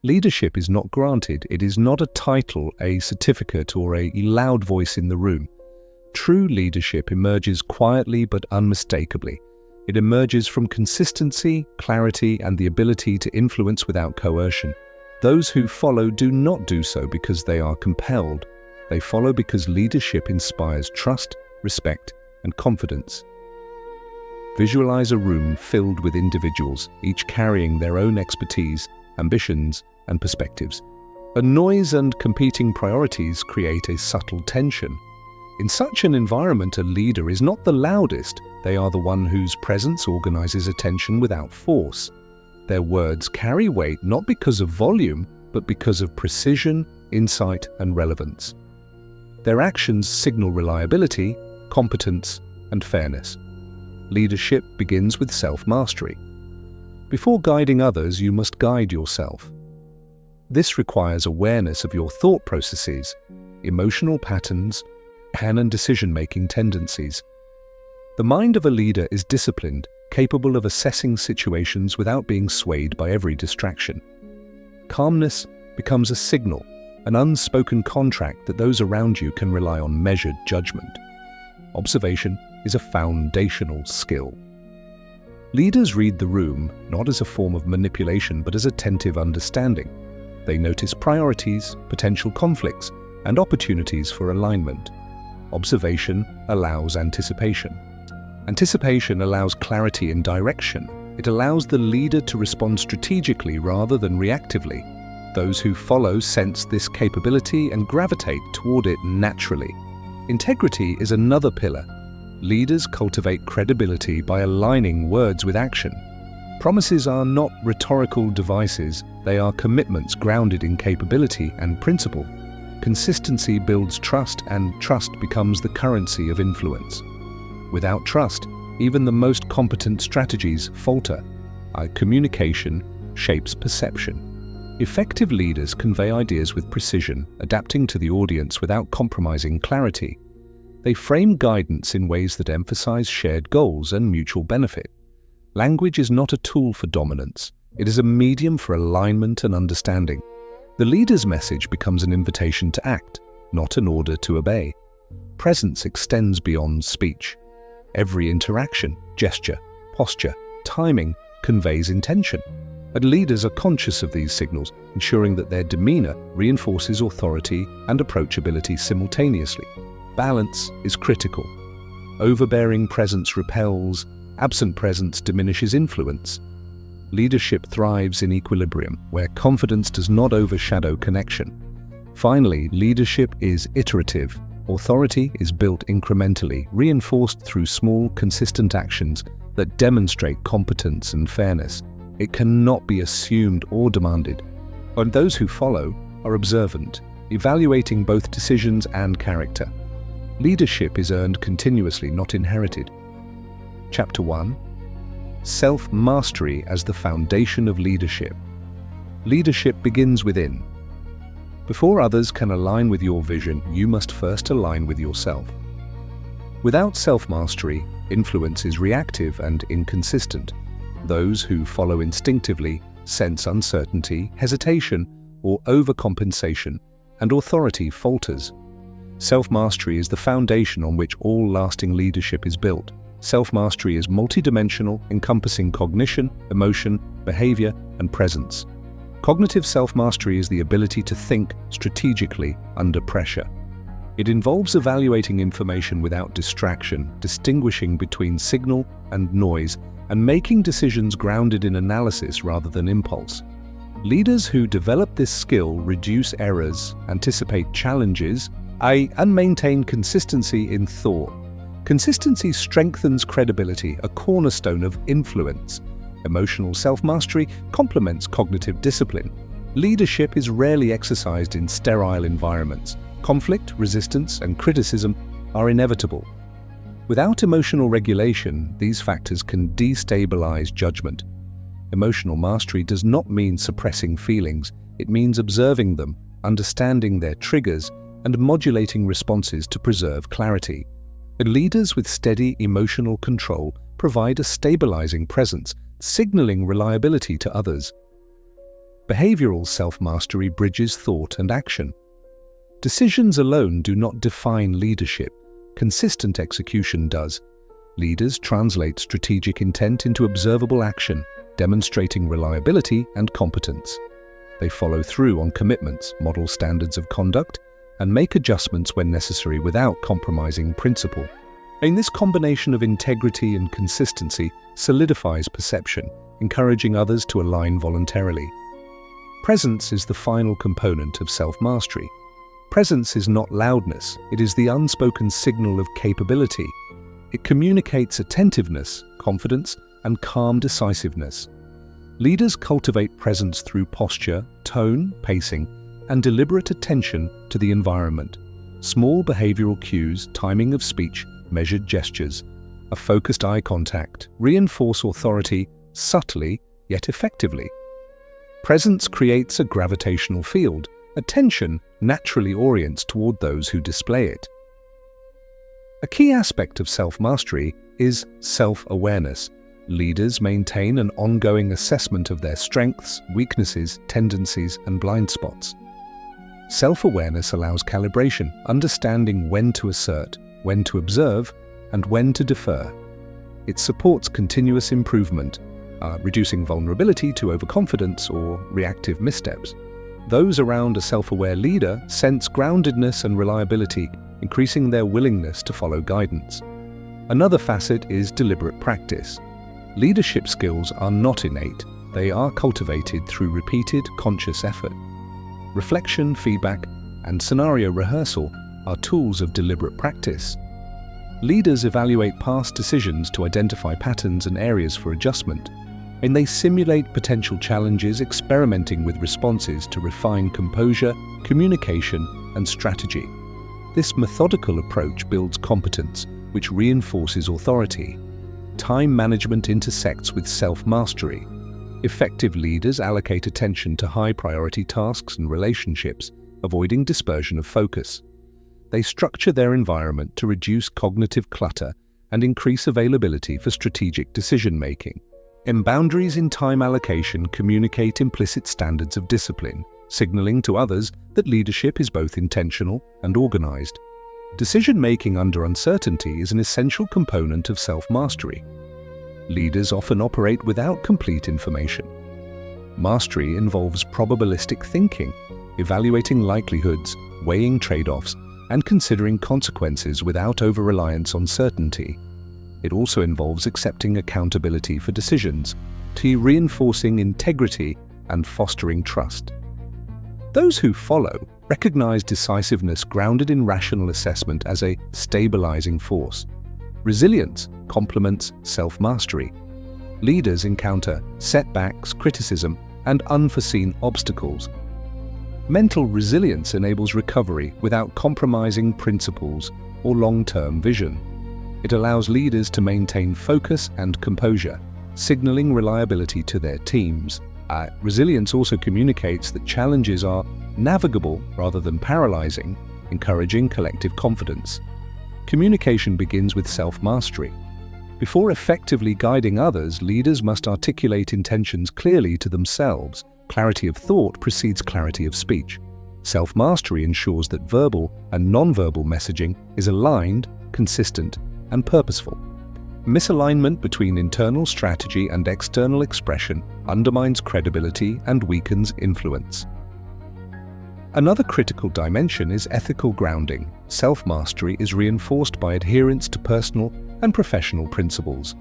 Leadership is not granted. It is not a title, a certificate, or a loud voice in the room. True leadership emerges quietly but unmistakably. It emerges from consistency, clarity, and the ability to influence without coercion. Those who follow do not do so because they are compelled. They follow because leadership inspires trust, respect, and confidence. Visualize a room filled with individuals, each carrying their own expertise, ambitions, and perspectives. A noise and competing priorities create a subtle tension. In such an environment, a leader is not the loudest. They are the one whose presence organizes attention without force. Their words carry weight not because of volume, but because of precision, insight, and relevance. Their actions signal reliability, competence, and fairness. Leadership begins with self-mastery. Before guiding others, you must guide yourself. This requires awareness of your thought processes, emotional patterns, and decision-making tendencies. The mind of a leader is disciplined, capable of assessing situations without being swayed by every distraction. Calmness becomes a signal, an unspoken contract that those around you can rely on measured judgment. Observation is a foundational skill. Leaders read the room not as a form of manipulation but as attentive understanding. They notice priorities, potential conflicts, and opportunities for alignment. Observation allows anticipation. Anticipation allows clarity in direction. It allows the leader to respond strategically rather than reactively. Those who follow sense this capability and gravitate toward it naturally. Integrity is another pillar. Leaders cultivate credibility by aligning words with action. Promises are not rhetorical devices, they are commitments grounded in capability and principle. Consistency builds trust, and trust becomes the currency of influence. Without trust, even the most competent strategies falter. Our communication shapes perception. Effective leaders convey ideas with precision, adapting to the audience without compromising clarity. They frame guidance in ways that emphasize shared goals and mutual benefit. Language is not a tool for dominance. It is a medium for alignment and understanding. The leader's message becomes an invitation to act, not an order to obey. Presence extends beyond speech. Every interaction, gesture, posture, timing conveys intention. And leaders are conscious of these signals, ensuring that their demeanor reinforces authority and approachability simultaneously. Balance is critical. Overbearing presence repels, absent presence diminishes influence. Leadership thrives in equilibrium, where confidence does not overshadow connection. Finally, leadership is iterative. Authority is built incrementally, reinforced through small, consistent actions that demonstrate competence and fairness. It cannot be assumed or demanded. And those who follow are observant, evaluating both decisions and character. Leadership is earned continuously, not inherited. Chapter 1. Self-mastery as the foundation of leadership. Leadership begins within. Before others can align with your vision, you must first align with yourself. Without self-mastery, influence is reactive and inconsistent. Those who follow instinctively sense uncertainty, hesitation, or overcompensation, and authority falters. Self-mastery is the foundation on which all lasting leadership is built. Self-mastery is multidimensional, encompassing cognition, emotion, behavior, and presence. Cognitive self-mastery is the ability to think strategically under pressure. It involves evaluating information without distraction, distinguishing between signal and noise, and making decisions grounded in analysis rather than impulse. Leaders who develop this skill reduce errors, anticipate challenges, and maintain consistency in thought. Consistency strengthens credibility, a cornerstone of influence. Emotional self-mastery complements cognitive discipline. Leadership is rarely exercised in sterile environments. Conflict, resistance, and criticism are inevitable. Without emotional regulation, these factors can destabilize judgment. Emotional mastery does not mean suppressing feelings. It means observing them, understanding their triggers, and modulating responses to preserve clarity. Leaders with steady emotional control provide a stabilizing presence, signaling reliability to others. Behavioral self-mastery bridges thought and action. Decisions alone do not define leadership. Consistent execution does. Leaders translate strategic intent into observable action, demonstrating reliability and competence. They follow through on commitments, model standards of conduct, and make adjustments when necessary without compromising principle. And this combination of integrity and consistency solidifies perception, encouraging others to align voluntarily. Presence is the final component of self-mastery. Presence is not loudness, it is the unspoken signal of capability. It communicates attentiveness, confidence, and calm decisiveness. Leaders cultivate presence through posture, tone, pacing, and deliberate attention to the environment. Small behavioral cues, timing of speech, measured gestures, a focused eye contact reinforce authority subtly yet effectively. Presence creates a gravitational field. Attention naturally orients toward those who display it. A key aspect of self-mastery is self-awareness. Leaders maintain an ongoing assessment of their strengths, weaknesses, tendencies, and blind spots. Self-awareness allows calibration, understanding when to assert, when to observe, and when to defer. It supports continuous improvement, reducing vulnerability to overconfidence or reactive missteps. Those around a self-aware leader sense groundedness and reliability, increasing their willingness to follow guidance. Another facet is deliberate practice. Leadership skills are not innate, they are cultivated through repeated conscious effort. Reflection, feedback, and scenario rehearsal are tools of deliberate practice. Leaders evaluate past decisions to identify patterns and areas for adjustment, and they simulate potential challenges, experimenting with responses to refine composure, communication, and strategy. This methodical approach builds competence, which reinforces authority. Time management intersects with self-mastery. Effective leaders allocate attention to high-priority tasks and relationships, avoiding dispersion of focus. They structure their environment to reduce cognitive clutter and increase availability for strategic decision-making. Boundaries in time allocation communicate implicit standards of discipline, signaling to others that leadership is both intentional and organized. Decision-making under uncertainty is an essential component of self-mastery. Leaders often operate without complete information. Mastery involves probabilistic thinking, evaluating likelihoods, weighing trade-offs, and considering consequences without over-reliance on certainty. It also involves accepting accountability for decisions, reinforcing integrity and fostering trust. Those who follow recognize decisiveness grounded in rational assessment as a stabilizing force. Resilience complements self-mastery. Leaders encounter setbacks, criticism, and unforeseen obstacles. Mental resilience enables recovery without compromising principles or long-term vision. It allows leaders to maintain focus and composure, signaling reliability to their teams. Resilience also communicates that challenges are navigable rather than paralyzing, encouraging collective confidence. Communication begins with self-mastery. Before effectively guiding others, leaders must articulate intentions clearly to themselves. Clarity of thought precedes clarity of speech. Self-mastery ensures that verbal and non-verbal messaging is aligned, consistent, and purposeful. Misalignment between internal strategy and external expression undermines credibility and weakens influence. Another critical dimension is ethical grounding. Self-mastery is reinforced by adherence to personal and professional principles.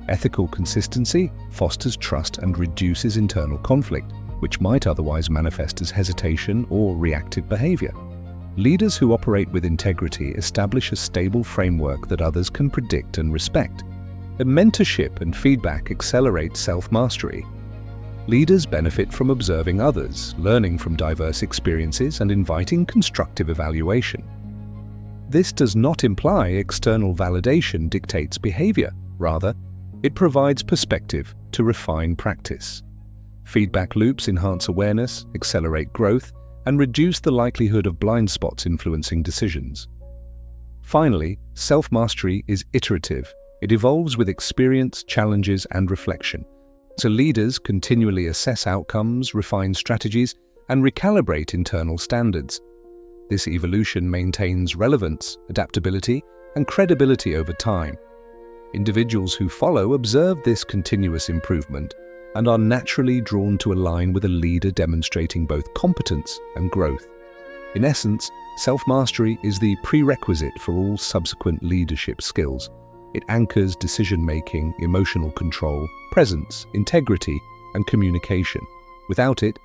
Ethical consistency fosters trust and reduces internal conflict, which might otherwise manifest as hesitation or reactive behavior. Leaders who operate with integrity establish a stable framework that others can predict and respect. Mentorship and feedback accelerate self-mastery. Leaders benefit from observing others, learning from diverse experiences, and inviting constructive evaluation. This does not imply external validation dictates behavior. Rather, it provides perspective to refine practice. Feedback loops enhance awareness, accelerate growth, and reduce the likelihood of blind spots influencing decisions. Finally, self-mastery is iterative. It evolves with experience, challenges, and reflection. So leaders continually assess outcomes, refine strategies, and recalibrate internal standards. This evolution maintains relevance, adaptability, and credibility over time. Individuals who follow observe this continuous improvement and are naturally drawn to align with a leader demonstrating both competence and growth. In essence, self-mastery is the prerequisite for all subsequent leadership skills. It anchors decision-making, emotional control, presence, integrity, and communication. Without it,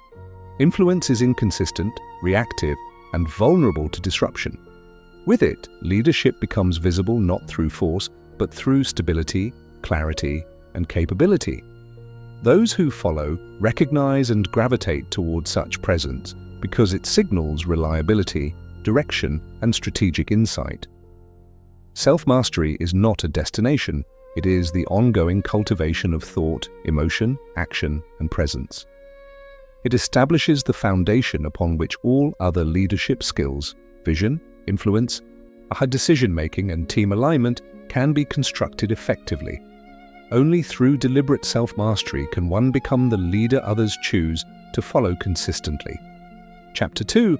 influence is inconsistent, reactive, and vulnerable to disruption. With it, leadership becomes visible not through force, but through stability, clarity, and capability. Those who follow recognize and gravitate towards such presence because it signals reliability, direction, and strategic insight. Self-mastery is not a destination, it is the ongoing cultivation of thought, emotion, action, and presence. It establishes the foundation upon which all other leadership skills, vision, influence, high decision-making, and team alignment can be constructed effectively. Only through deliberate self-mastery can one become the leader others choose to follow consistently. Chapter 2.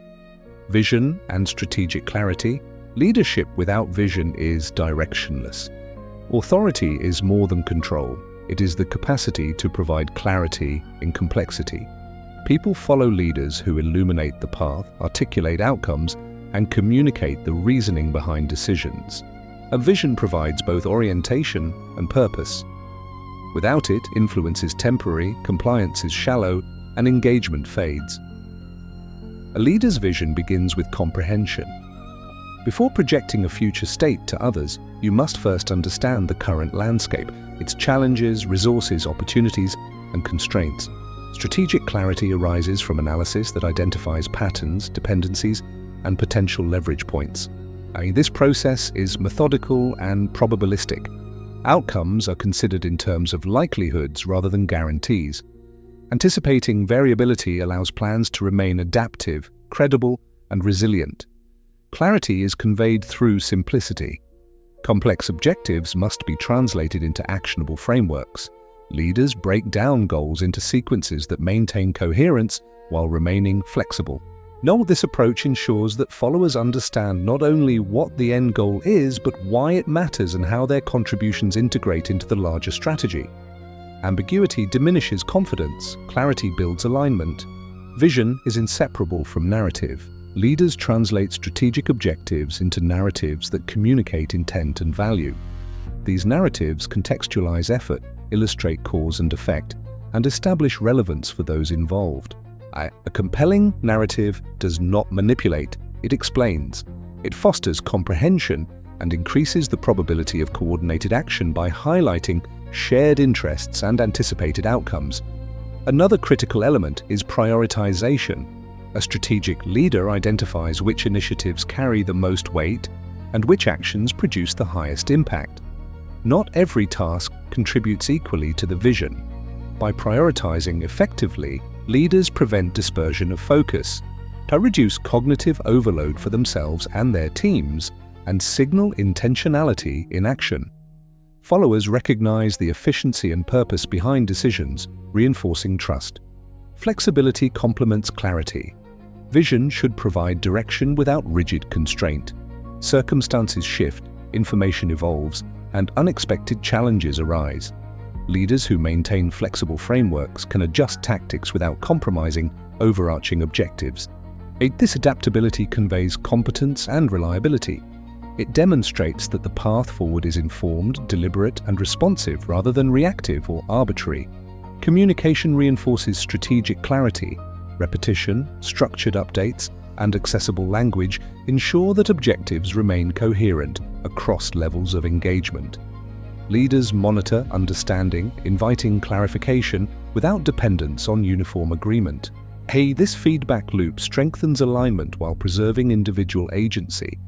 Vision and strategic clarity. Leadership without vision is directionless. Authority is more than control. It is the capacity to provide clarity in complexity. People follow leaders who illuminate the path, articulate outcomes, and communicate the reasoning behind decisions. A vision provides both orientation and purpose. Without it, influence is temporary, compliance is shallow, and engagement fades. A leader's vision begins with comprehension. Before projecting a future state to others, you must first understand the current landscape, its challenges, resources, opportunities, and constraints. Strategic clarity arises from analysis that identifies patterns, dependencies, and potential leverage points. This process is methodical and probabilistic. Outcomes are considered in terms of likelihoods rather than guarantees. Anticipating variability allows plans to remain adaptive, credible, and resilient. Clarity is conveyed through simplicity. Complex objectives must be translated into actionable frameworks. Leaders break down goals into sequences that maintain coherence while remaining flexible. This approach ensures that followers understand not only what the end goal is, but why it matters and how their contributions integrate into the larger strategy. Ambiguity diminishes confidence, clarity builds alignment. Vision is inseparable from narrative. Leaders translate strategic objectives into narratives that communicate intent and value. These narratives contextualize effort, illustrate cause and effect, and establish relevance for those involved. A compelling narrative does not manipulate, it explains. It fosters comprehension and increases the probability of coordinated action by highlighting shared interests and anticipated outcomes. Another critical element is prioritization. A strategic leader identifies which initiatives carry the most weight and which actions produce the highest impact. Not every task contributes equally to the vision. By prioritizing effectively, leaders prevent dispersion of focus, to reduce cognitive overload for themselves and their teams, and signal intentionality in action. Followers recognize the efficiency and purpose behind decisions, reinforcing trust. Flexibility complements clarity. Vision should provide direction without rigid constraint. Circumstances shift, information evolves, and unexpected challenges arise. Leaders who maintain flexible frameworks can adjust tactics without compromising overarching objectives. This adaptability conveys competence and reliability. It demonstrates that the path forward is informed, deliberate, and responsive rather than reactive or arbitrary. Communication reinforces strategic clarity. Repetition, structured updates, and accessible language ensure that objectives remain coherent across levels of engagement. Leaders monitor understanding, inviting clarification without dependence on uniform agreement. This feedback loop strengthens alignment while preserving individual agency.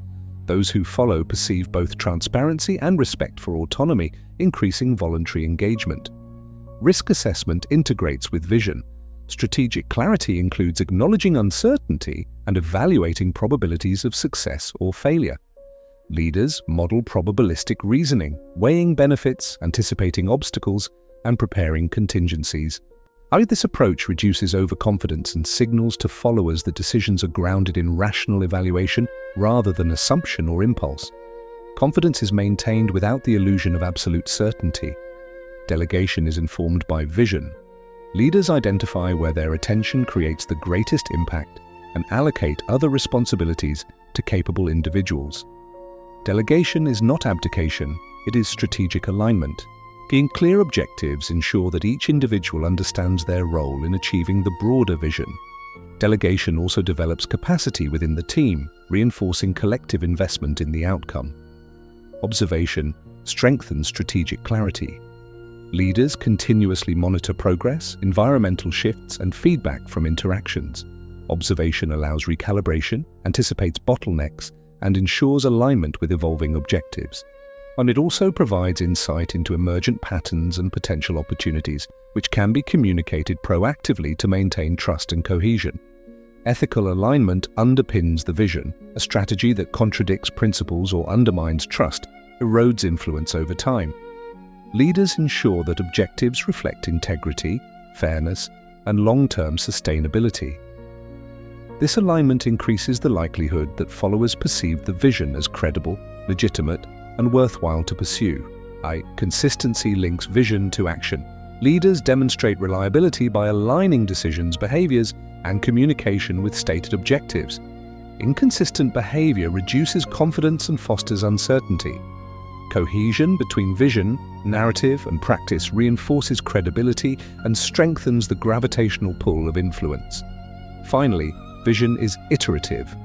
Those who follow perceive both transparency and respect for autonomy, increasing voluntary engagement. Risk assessment integrates with vision. Strategic clarity includes acknowledging uncertainty and evaluating probabilities of success or failure. Leaders model probabilistic reasoning, weighing benefits, anticipating obstacles, and preparing contingencies. This approach reduces overconfidence and signals to followers that decisions are grounded in rational evaluation rather than assumption or impulse. Confidence is maintained without the illusion of absolute certainty. Delegation is informed by vision. Leaders identify where their attention creates the greatest impact and allocate other responsibilities to capable individuals. Delegation is not abdication, it is strategic alignment. Clear objectives ensure that each individual understands their role in achieving the broader vision. Delegation also develops capacity within the team, reinforcing collective investment in the outcome. Observation strengthens strategic clarity. Leaders continuously monitor progress, environmental shifts, and feedback from interactions. Observation allows recalibration, anticipates bottlenecks, and ensures alignment with evolving objectives. And it also provides insight into emergent patterns and potential opportunities, which can be communicated proactively to maintain trust and cohesion. Ethical alignment underpins the vision. A strategy that contradicts principles or undermines trust erodes influence over time. Leaders ensure that objectives reflect integrity, fairness, and long-term sustainability. This alignment increases the likelihood that followers perceive the vision as credible, legitimate, and worthwhile to pursue. Consistency links vision to action. Leaders demonstrate reliability by aligning decisions, behaviors, and communication with stated objectives. Inconsistent behavior reduces confidence and fosters uncertainty. Cohesion between vision, narrative, and practice reinforces credibility and strengthens the gravitational pull of influence. Finally, vision is iterative.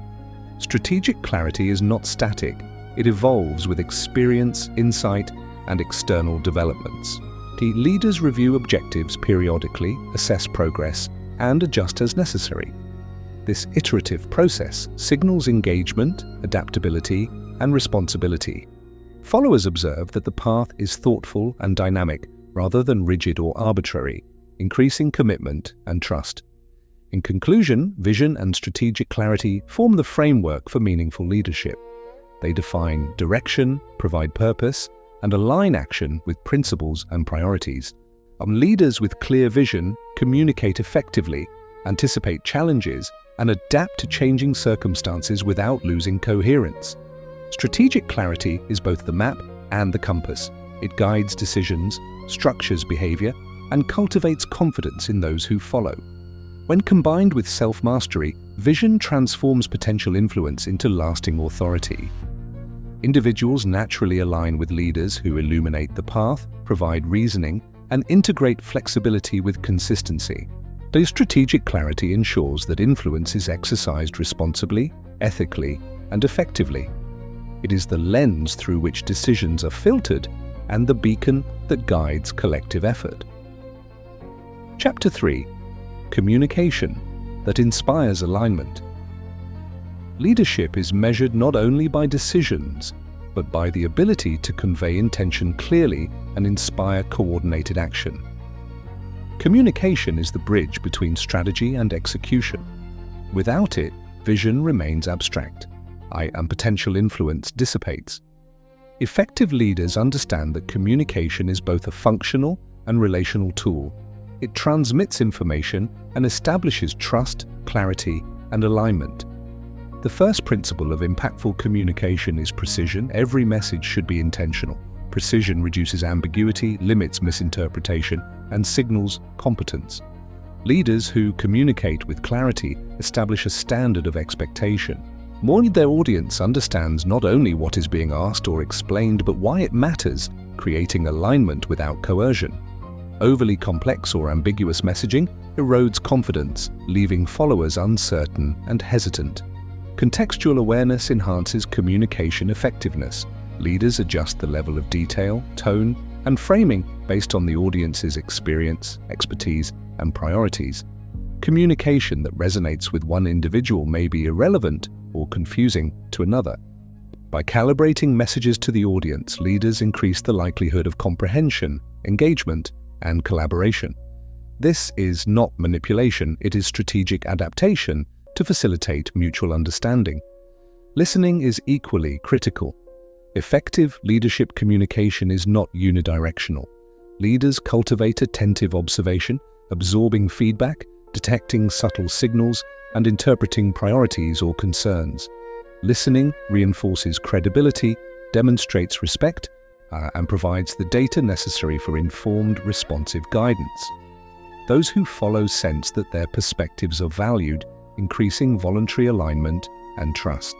Strategic clarity is not static. It evolves with experience, insight, and external developments. The leaders review objectives periodically, assess progress, and adjust as necessary. This iterative process signals engagement, adaptability, and responsibility. Followers observe that the path is thoughtful and dynamic rather than rigid or arbitrary, increasing commitment and trust. In conclusion, vision and strategic clarity form the framework for meaningful leadership. They define direction, provide purpose, and align action with principles and priorities. Leaders with clear vision communicate effectively, anticipate challenges, and adapt to changing circumstances without losing coherence. Strategic clarity is both the map and the compass. It guides decisions, structures behavior, and cultivates confidence in those who follow. When combined with self-mastery, vision transforms potential influence into lasting authority. Individuals naturally align with leaders who illuminate the path, provide reasoning, and integrate flexibility with consistency. Their strategic clarity ensures that influence is exercised responsibly, ethically, and effectively. It is the lens through which decisions are filtered and the beacon that guides collective effort. Chapter 3: Communication that inspires alignment. Leadership is measured not only by decisions, but by the ability to convey intention clearly and inspire coordinated action. Communication is the bridge between strategy and execution. Without it, vision remains abstract, and potential influence dissipates. Effective leaders understand that communication is both a functional and relational tool. It transmits information and establishes trust, clarity, and alignment. The first principle of impactful communication is precision. Every message should be intentional. Precision reduces ambiguity, limits misinterpretation, and signals competence. Leaders who communicate with clarity establish a standard of expectation. Their audience understands not only what is being asked or explained, but why it matters, creating alignment without coercion. Overly complex or ambiguous messaging erodes confidence, leaving followers uncertain and hesitant. Contextual awareness enhances communication effectiveness. Leaders adjust the level of detail, tone, and framing based on the audience's experience, expertise, and priorities. Communication that resonates with one individual may be irrelevant or confusing to another. By calibrating messages to the audience, leaders increase the likelihood of comprehension, engagement, and collaboration. This is not manipulation, it is strategic adaptation to facilitate mutual understanding. Listening is equally critical. Effective leadership communication is not unidirectional. Leaders cultivate attentive observation, absorbing feedback, detecting subtle signals, and interpreting priorities or concerns. Listening reinforces credibility, demonstrates respect, and provides the data necessary for informed, responsive guidance. Those who follow sense that their perspectives are valued, increasing voluntary alignment and trust.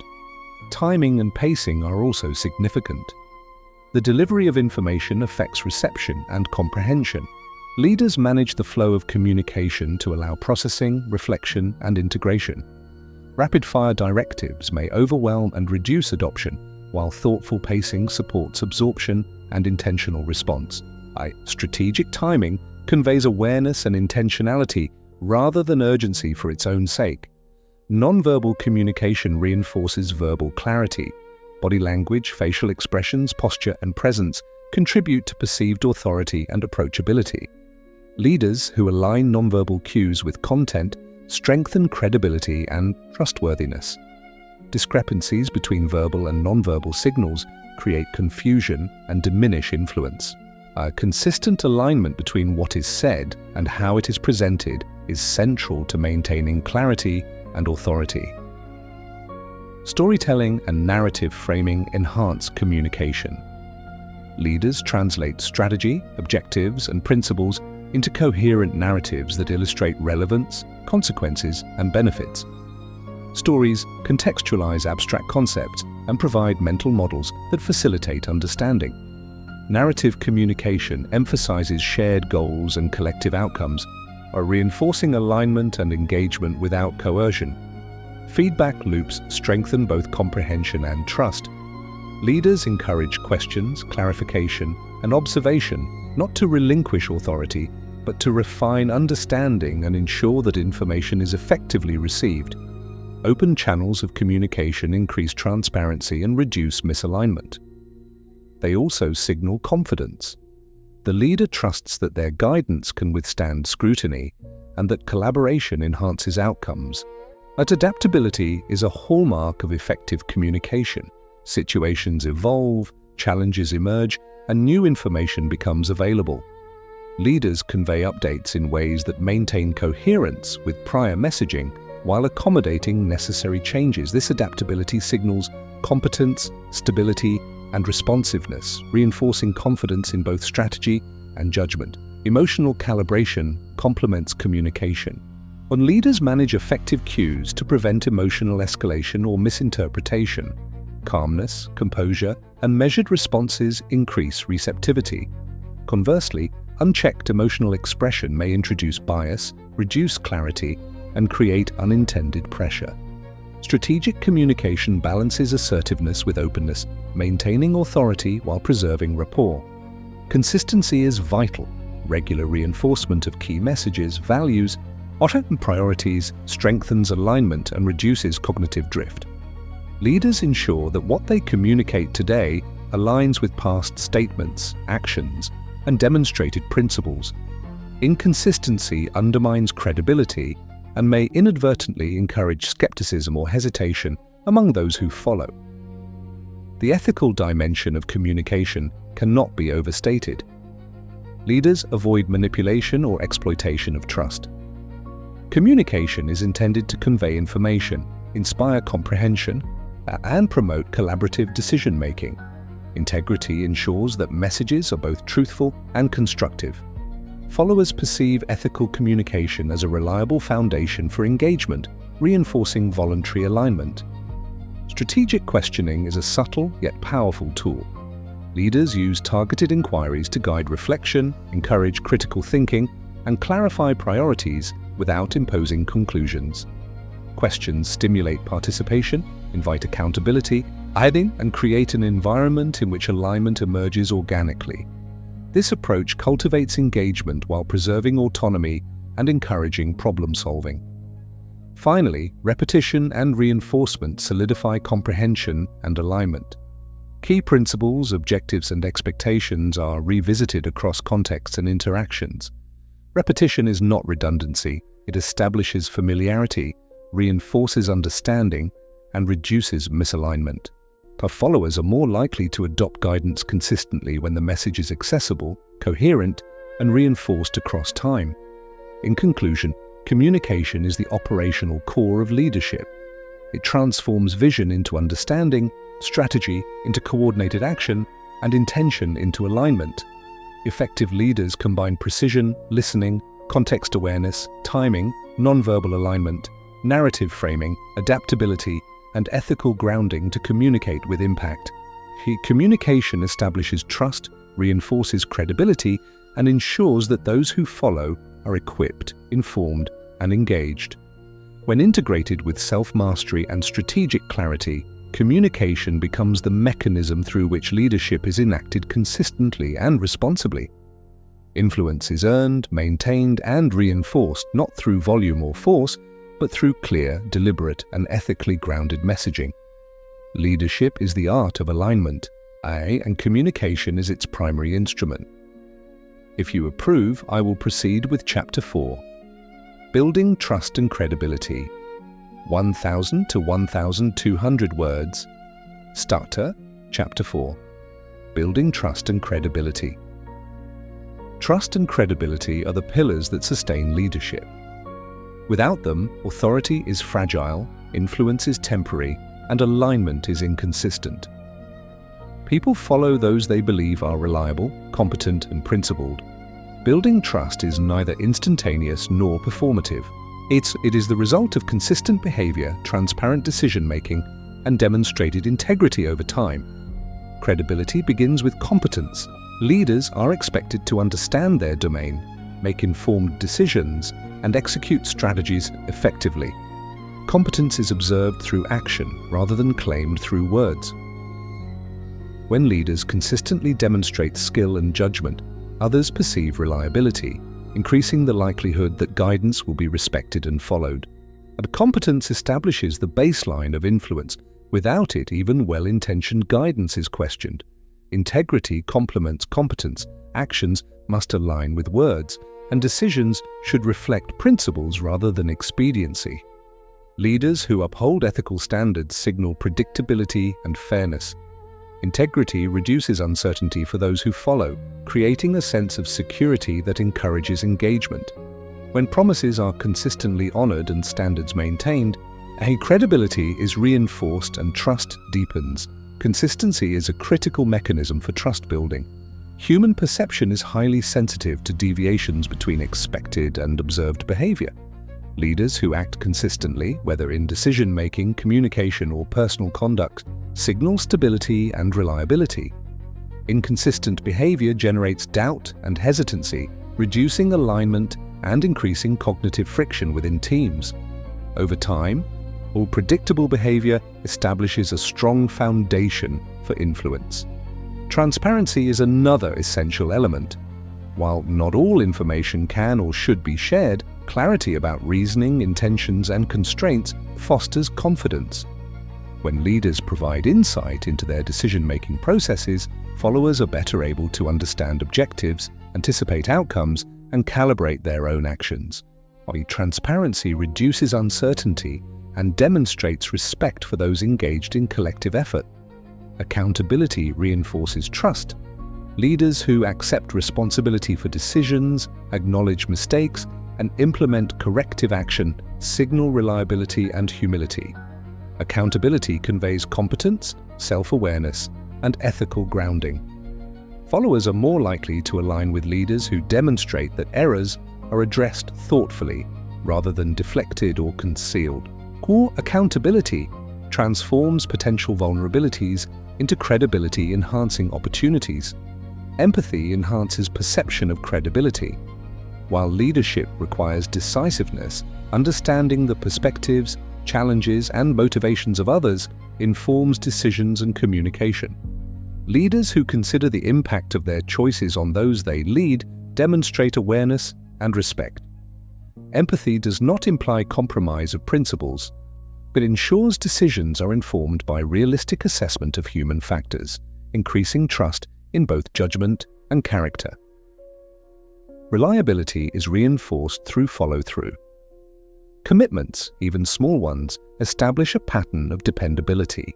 Timing and pacing are also significant. The delivery of information affects reception and comprehension. Leaders manage the flow of communication to allow processing, reflection, and integration. Rapid-fire directives may overwhelm and reduce adoption, while thoughtful pacing supports absorption and intentional response. Strategic timing conveys awareness and intentionality rather than urgency for its own sake. Nonverbal communication reinforces verbal clarity. Body language, facial expressions, posture, and presence contribute to perceived authority and approachability. Leaders who align nonverbal cues with content strengthen credibility and trustworthiness. Discrepancies between verbal and nonverbal signals create confusion and diminish influence. A consistent alignment between what is said and how it is presented is central to maintaining clarity and authority. Storytelling and narrative framing enhance communication. Leaders translate strategy, objectives, and principles into coherent narratives that illustrate relevance, consequences, and benefits. Stories contextualize abstract concepts and provide mental models that facilitate understanding. Narrative communication emphasizes shared goals and collective outcomes, while reinforcing alignment and engagement without coercion. Feedback loops strengthen both comprehension and trust. Leaders encourage questions, clarification, and observation, not to relinquish authority, but to refine understanding and ensure that information is effectively received. Open channels of communication increase transparency and reduce misalignment. They also signal confidence. The leader trusts that their guidance can withstand scrutiny and that collaboration enhances outcomes. Adaptability is a hallmark of effective communication. Situations evolve, challenges emerge, and new information becomes available. Leaders convey updates in ways that maintain coherence with prior messaging while accommodating necessary changes. This adaptability signals competence, stability, and responsiveness, reinforcing confidence in both strategy and judgment. Emotional calibration complements communication. When leaders manage effective cues to prevent emotional escalation or misinterpretation, calmness, composure, and measured responses increase receptivity. Conversely, unchecked emotional expression may introduce bias, reduce clarity, and create unintended pressure. Strategic communication balances assertiveness with openness, maintaining authority while preserving rapport. Consistency is vital. Regular reinforcement of key messages, values, and priorities strengthens alignment and reduces cognitive drift. Leaders ensure that what they communicate today aligns with past statements, actions, and demonstrated principles. Inconsistency undermines credibility and may inadvertently encourage skepticism or hesitation among those who follow. The ethical dimension of communication cannot be overstated. Leaders avoid manipulation or exploitation of trust. Communication is intended to convey information, inspire comprehension, and promote collaborative decision-making. Integrity ensures that messages are both truthful and constructive. Followers perceive ethical communication as a reliable foundation for engagement, reinforcing voluntary alignment. Strategic questioning is a subtle yet powerful tool. Leaders use targeted inquiries to guide reflection, encourage critical thinking, and clarify priorities without imposing conclusions. Questions stimulate participation, invite accountability, and create an environment in which alignment emerges organically. This approach cultivates engagement while preserving autonomy and encouraging problem-solving. Finally, repetition and reinforcement solidify comprehension and alignment. Key principles, objectives, and expectations are revisited across contexts and interactions. Repetition is not redundancy. It establishes familiarity, reinforces understanding, and reduces misalignment. Our followers are more likely to adopt guidance consistently when the message is accessible, coherent, and reinforced across time. In conclusion, communication is the operational core of leadership. It transforms vision into understanding, strategy into coordinated action, and intention into alignment. Effective leaders combine precision, listening, context awareness, timing, nonverbal alignment, narrative framing, adaptability, and ethical grounding to communicate with impact. Communication establishes trust, reinforces credibility, and ensures that those who follow are equipped, informed, and engaged. When integrated with self-mastery and strategic clarity, communication becomes the mechanism through which leadership is enacted consistently and responsibly. Influence is earned, maintained, and reinforced not through volume or force, but through clear, deliberate, and ethically grounded messaging. Leadership is the art of alignment, and communication is its primary instrument. If you approve, I will proceed with Chapter 4. Building Trust and Credibility. 1,000 to 1,200 words. Starter, Chapter 4. Building Trust and Credibility. Trust and credibility are the pillars that sustain leadership. Without them, authority is fragile, influence is temporary, and alignment is inconsistent. People follow those they believe are reliable, competent, and principled. Building trust is neither instantaneous nor performative. It is the result of consistent behavior, transparent decision-making, and demonstrated integrity over time. Credibility begins with competence. Leaders are expected to understand their domain, make informed decisions, and execute strategies effectively. Competence is observed through action rather than claimed through words. When leaders consistently demonstrate skill and judgment, others perceive reliability, increasing the likelihood that guidance will be respected and followed. And competence establishes the baseline of influence. Without it, even well-intentioned guidance is questioned. Integrity complements competence. Actions must align with words, and decisions should reflect principles rather than expediency. Leaders who uphold ethical standards signal predictability and fairness. Integrity reduces uncertainty for those who follow, creating a sense of security that encourages engagement. When promises are consistently honored and standards maintained, credibility is reinforced and trust deepens. Consistency is a critical mechanism for trust building. Human perception is highly sensitive to deviations between expected and observed behavior. Leaders who act consistently, whether in decision-making, communication, or personal conduct, signal stability and reliability. Inconsistent behavior generates doubt and hesitancy, reducing alignment and increasing cognitive friction within teams. Over time, all predictable behavior establishes a strong foundation for influence. Transparency is another essential element. While not all information can or should be shared, clarity about reasoning, intentions, and constraints fosters confidence. When leaders provide insight into their decision-making processes, followers are better able to understand objectives, anticipate outcomes, and calibrate their own actions. Transparency reduces uncertainty and demonstrates respect for those engaged in collective effort. Accountability reinforces trust. Leaders who accept responsibility for decisions, acknowledge mistakes, and implement corrective action signal reliability and humility. Accountability conveys competence, self-awareness, and ethical grounding. Followers are more likely to align with leaders who demonstrate that errors are addressed thoughtfully rather than deflected or concealed. Core accountability transforms potential vulnerabilities into credibility-enhancing opportunities. Empathy enhances perception of credibility. While leadership requires decisiveness, understanding the perspectives, challenges, and motivations of others informs decisions and communication. Leaders who consider the impact of their choices on those they lead demonstrate awareness and respect. Empathy does not imply compromise of principles, but ensures decisions are informed by realistic assessment of human factors, increasing trust in both judgment and character. Reliability is reinforced through follow-through. Commitments, even small ones, establish a pattern of dependability.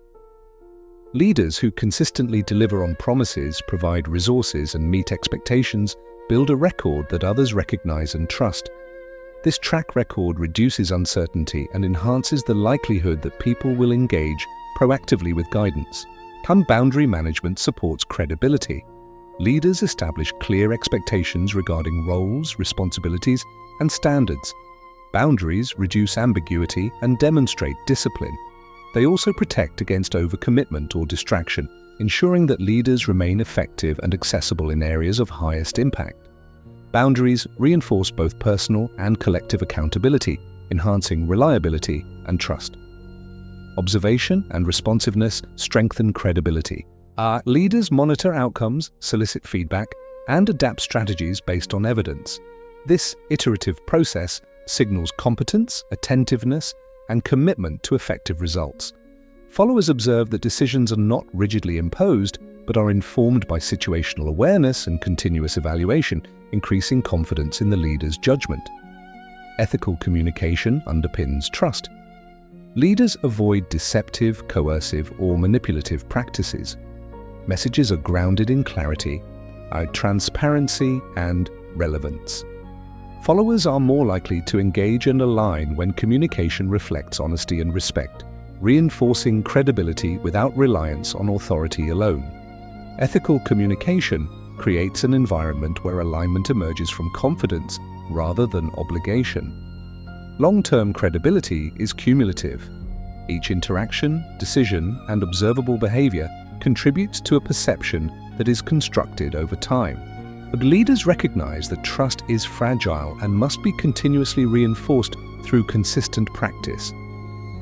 Leaders who consistently deliver on promises, provide resources, and meet expectations build a record that others recognize and trust. This track record reduces uncertainty and enhances the likelihood that people will engage proactively with guidance. Boundary management supports credibility. Leaders establish clear expectations regarding roles, responsibilities, and standards. Boundaries reduce ambiguity and demonstrate discipline. They also protect against overcommitment or distraction, ensuring that leaders remain effective and accessible in areas of highest impact. Boundaries reinforce both personal and collective accountability, enhancing reliability and trust. Observation and responsiveness strengthen credibility. Leaders monitor outcomes, solicit feedback, and adapt strategies based on evidence. This iterative process signals competence, attentiveness, and commitment to effective results. Followers observe that decisions are not rigidly imposed, but are informed by situational awareness and continuous evaluation, increasing confidence in the leader's judgment. Ethical communication underpins trust. Leaders avoid deceptive, coercive, or manipulative practices. Messages are grounded in clarity, transparency, and relevance. Followers are more likely to engage and align when communication reflects honesty and respect, reinforcing credibility without reliance on authority alone. Ethical communication creates an environment where alignment emerges from confidence rather than obligation. Long-term credibility is cumulative. Each interaction, decision, and observable behavior contributes to a perception that is constructed over time. But leaders recognize that trust is fragile and must be continuously reinforced through consistent practice.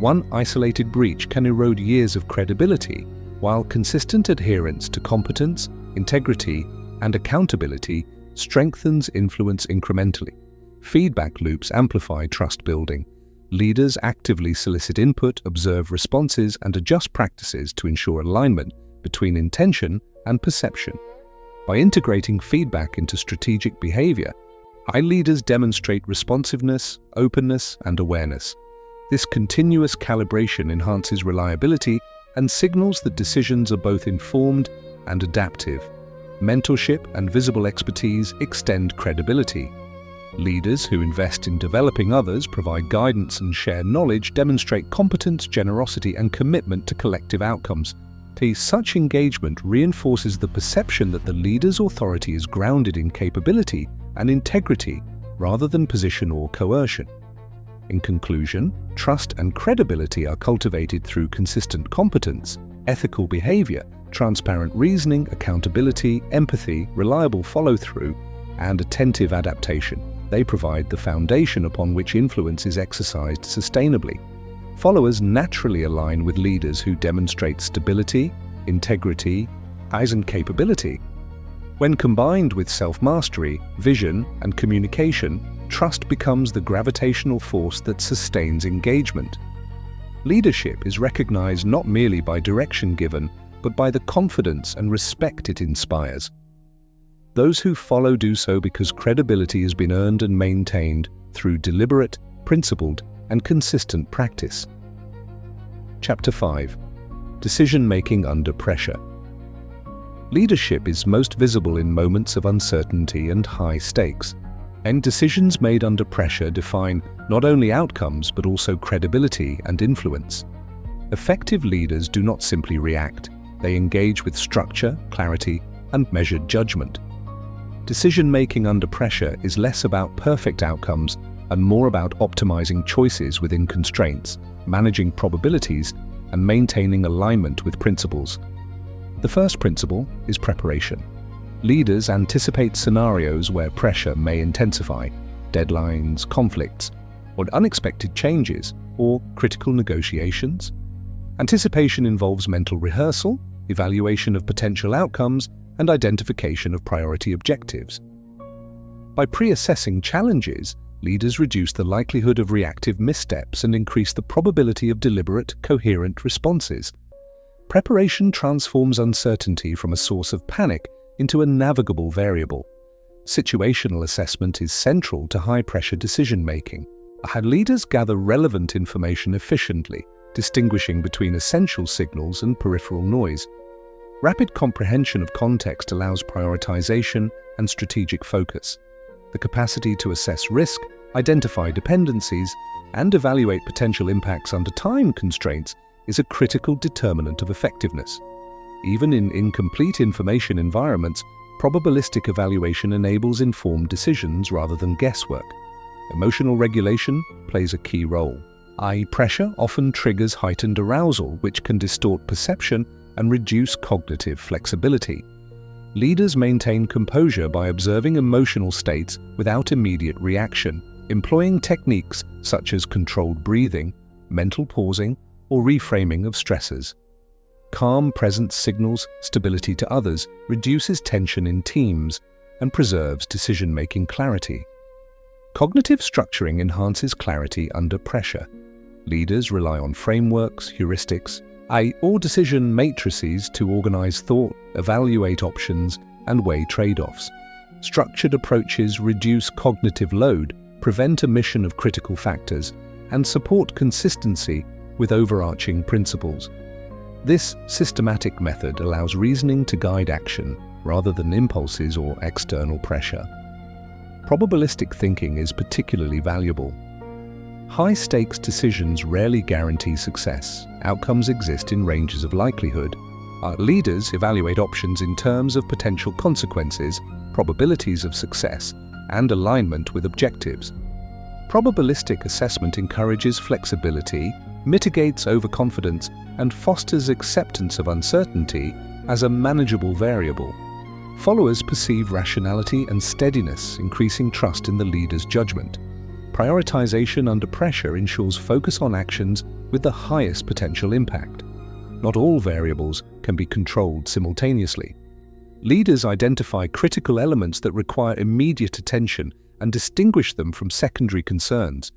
One isolated breach can erode years of credibility, while consistent adherence to competence, integrity, and accountability strengthens influence incrementally. Feedback loops amplify trust building. Leaders actively solicit input, observe responses, and adjust practices to ensure alignment between intention and perception. By integrating feedback into strategic behavior, leaders demonstrate responsiveness, openness, and awareness. This continuous calibration enhances reliability and signals that decisions are both informed and adaptive. Mentorship and visible expertise extend credibility. Leaders who invest in developing others, provide guidance, and share knowledge demonstrate competence, generosity, and commitment to collective outcomes. Such engagement reinforces the perception that the leader's authority is grounded in capability and integrity rather than position or coercion. In conclusion, trust and credibility are cultivated through consistent competence, ethical behavior, transparent reasoning, accountability, empathy, reliable follow-through, and attentive adaptation. They provide the foundation upon which influence is exercised sustainably. Followers naturally align with leaders who demonstrate stability, integrity, and capability. When combined with self-mastery, vision, and communication, trust becomes the gravitational force that sustains engagement. Leadership is recognized not merely by direction given, but by the confidence and respect it inspires. Those who follow do so because credibility has been earned and maintained through deliberate, principled, and consistent practice. Chapter 5. Decision-making under pressure. Leadership is most visible in moments of uncertainty and high stakes, and decisions made under pressure define not only outcomes but also credibility and influence. Effective leaders do not simply react, they engage with structure, clarity, and measured judgment. Decision-making under pressure is less about perfect outcomes and more about optimizing choices within constraints, managing probabilities, and maintaining alignment with principles. The first principle is preparation. Leaders anticipate scenarios where pressure may intensify, deadlines, conflicts, or unexpected changes, or critical negotiations. Anticipation involves mental rehearsal, evaluation of potential outcomes, and identification of priority objectives. By pre-assessing challenges, leaders reduce the likelihood of reactive missteps and increase the probability of deliberate, coherent responses. Preparation transforms uncertainty from a source of panic into a navigable variable. Situational assessment is central to high-pressure decision-making. Leaders gather relevant information efficiently, distinguishing between essential signals and peripheral noise. Rapid comprehension of context allows prioritization and strategic focus. The capacity to assess risk, identify dependencies, and evaluate potential impacts under time constraints is a critical determinant of effectiveness. Even in incomplete information environments, probabilistic evaluation enables informed decisions rather than guesswork. Emotional regulation plays a key role. High pressure often triggers heightened arousal, which can distort perception and reduce cognitive flexibility. Leaders maintain composure by observing emotional states without immediate reaction, employing techniques such as controlled breathing, mental pausing, or reframing of stressors. Calm presence signals stability to others, reduces tension in teams, and preserves decision-making clarity. Cognitive structuring enhances clarity under pressure. Leaders rely on frameworks, heuristics, or decision matrices to organize thought, evaluate options, and weigh trade-offs. Structured approaches reduce cognitive load, prevent omission of critical factors, and support consistency with overarching principles. This systematic method allows reasoning to guide action rather than impulses or external pressure. Probabilistic thinking is particularly valuable. High-stakes decisions rarely guarantee success. Outcomes exist in ranges of likelihood. Leaders evaluate options in terms of potential consequences, probabilities of success, and alignment with objectives. Probabilistic assessment encourages flexibility, mitigates overconfidence, and fosters acceptance of uncertainty as a manageable variable. Followers perceive rationality and steadiness, increasing trust in the leader's judgment. Prioritization under pressure ensures focus on actions with the highest potential impact. Not all variables can be controlled simultaneously. Leaders identify critical elements that require immediate attention and distinguish them from secondary concerns.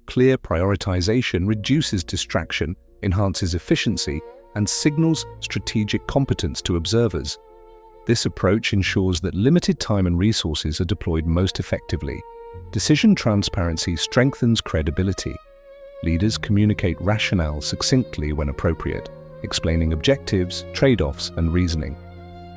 Clear prioritization reduces distraction, enhances efficiency, and signals strategic competence to observers. This approach ensures that limited time and resources are deployed most effectively. Decision transparency strengthens credibility. Leaders communicate rationale succinctly when appropriate, explaining objectives, trade-offs, and reasoning.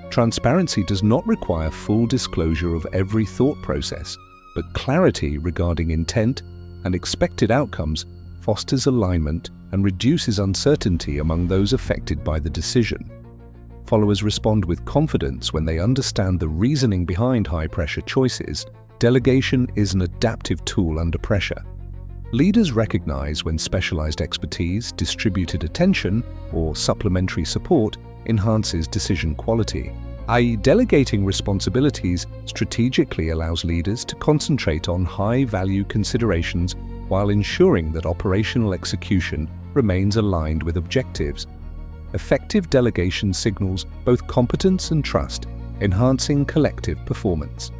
Transparency does not require full disclosure of every thought process, but clarity regarding intent and expected outcomes fosters alignment and reduces uncertainty among those affected by the decision. Followers respond with confidence when they understand the reasoning behind high-pressure choices. Delegation is an adaptive tool under pressure. Leaders recognize when specialized expertise, distributed attention, or supplementary support enhances decision quality. Delegating responsibilities strategically allows leaders to concentrate on high-value considerations while ensuring that operational execution remains aligned with objectives. Effective delegation signals both competence and trust, enhancing collective performance.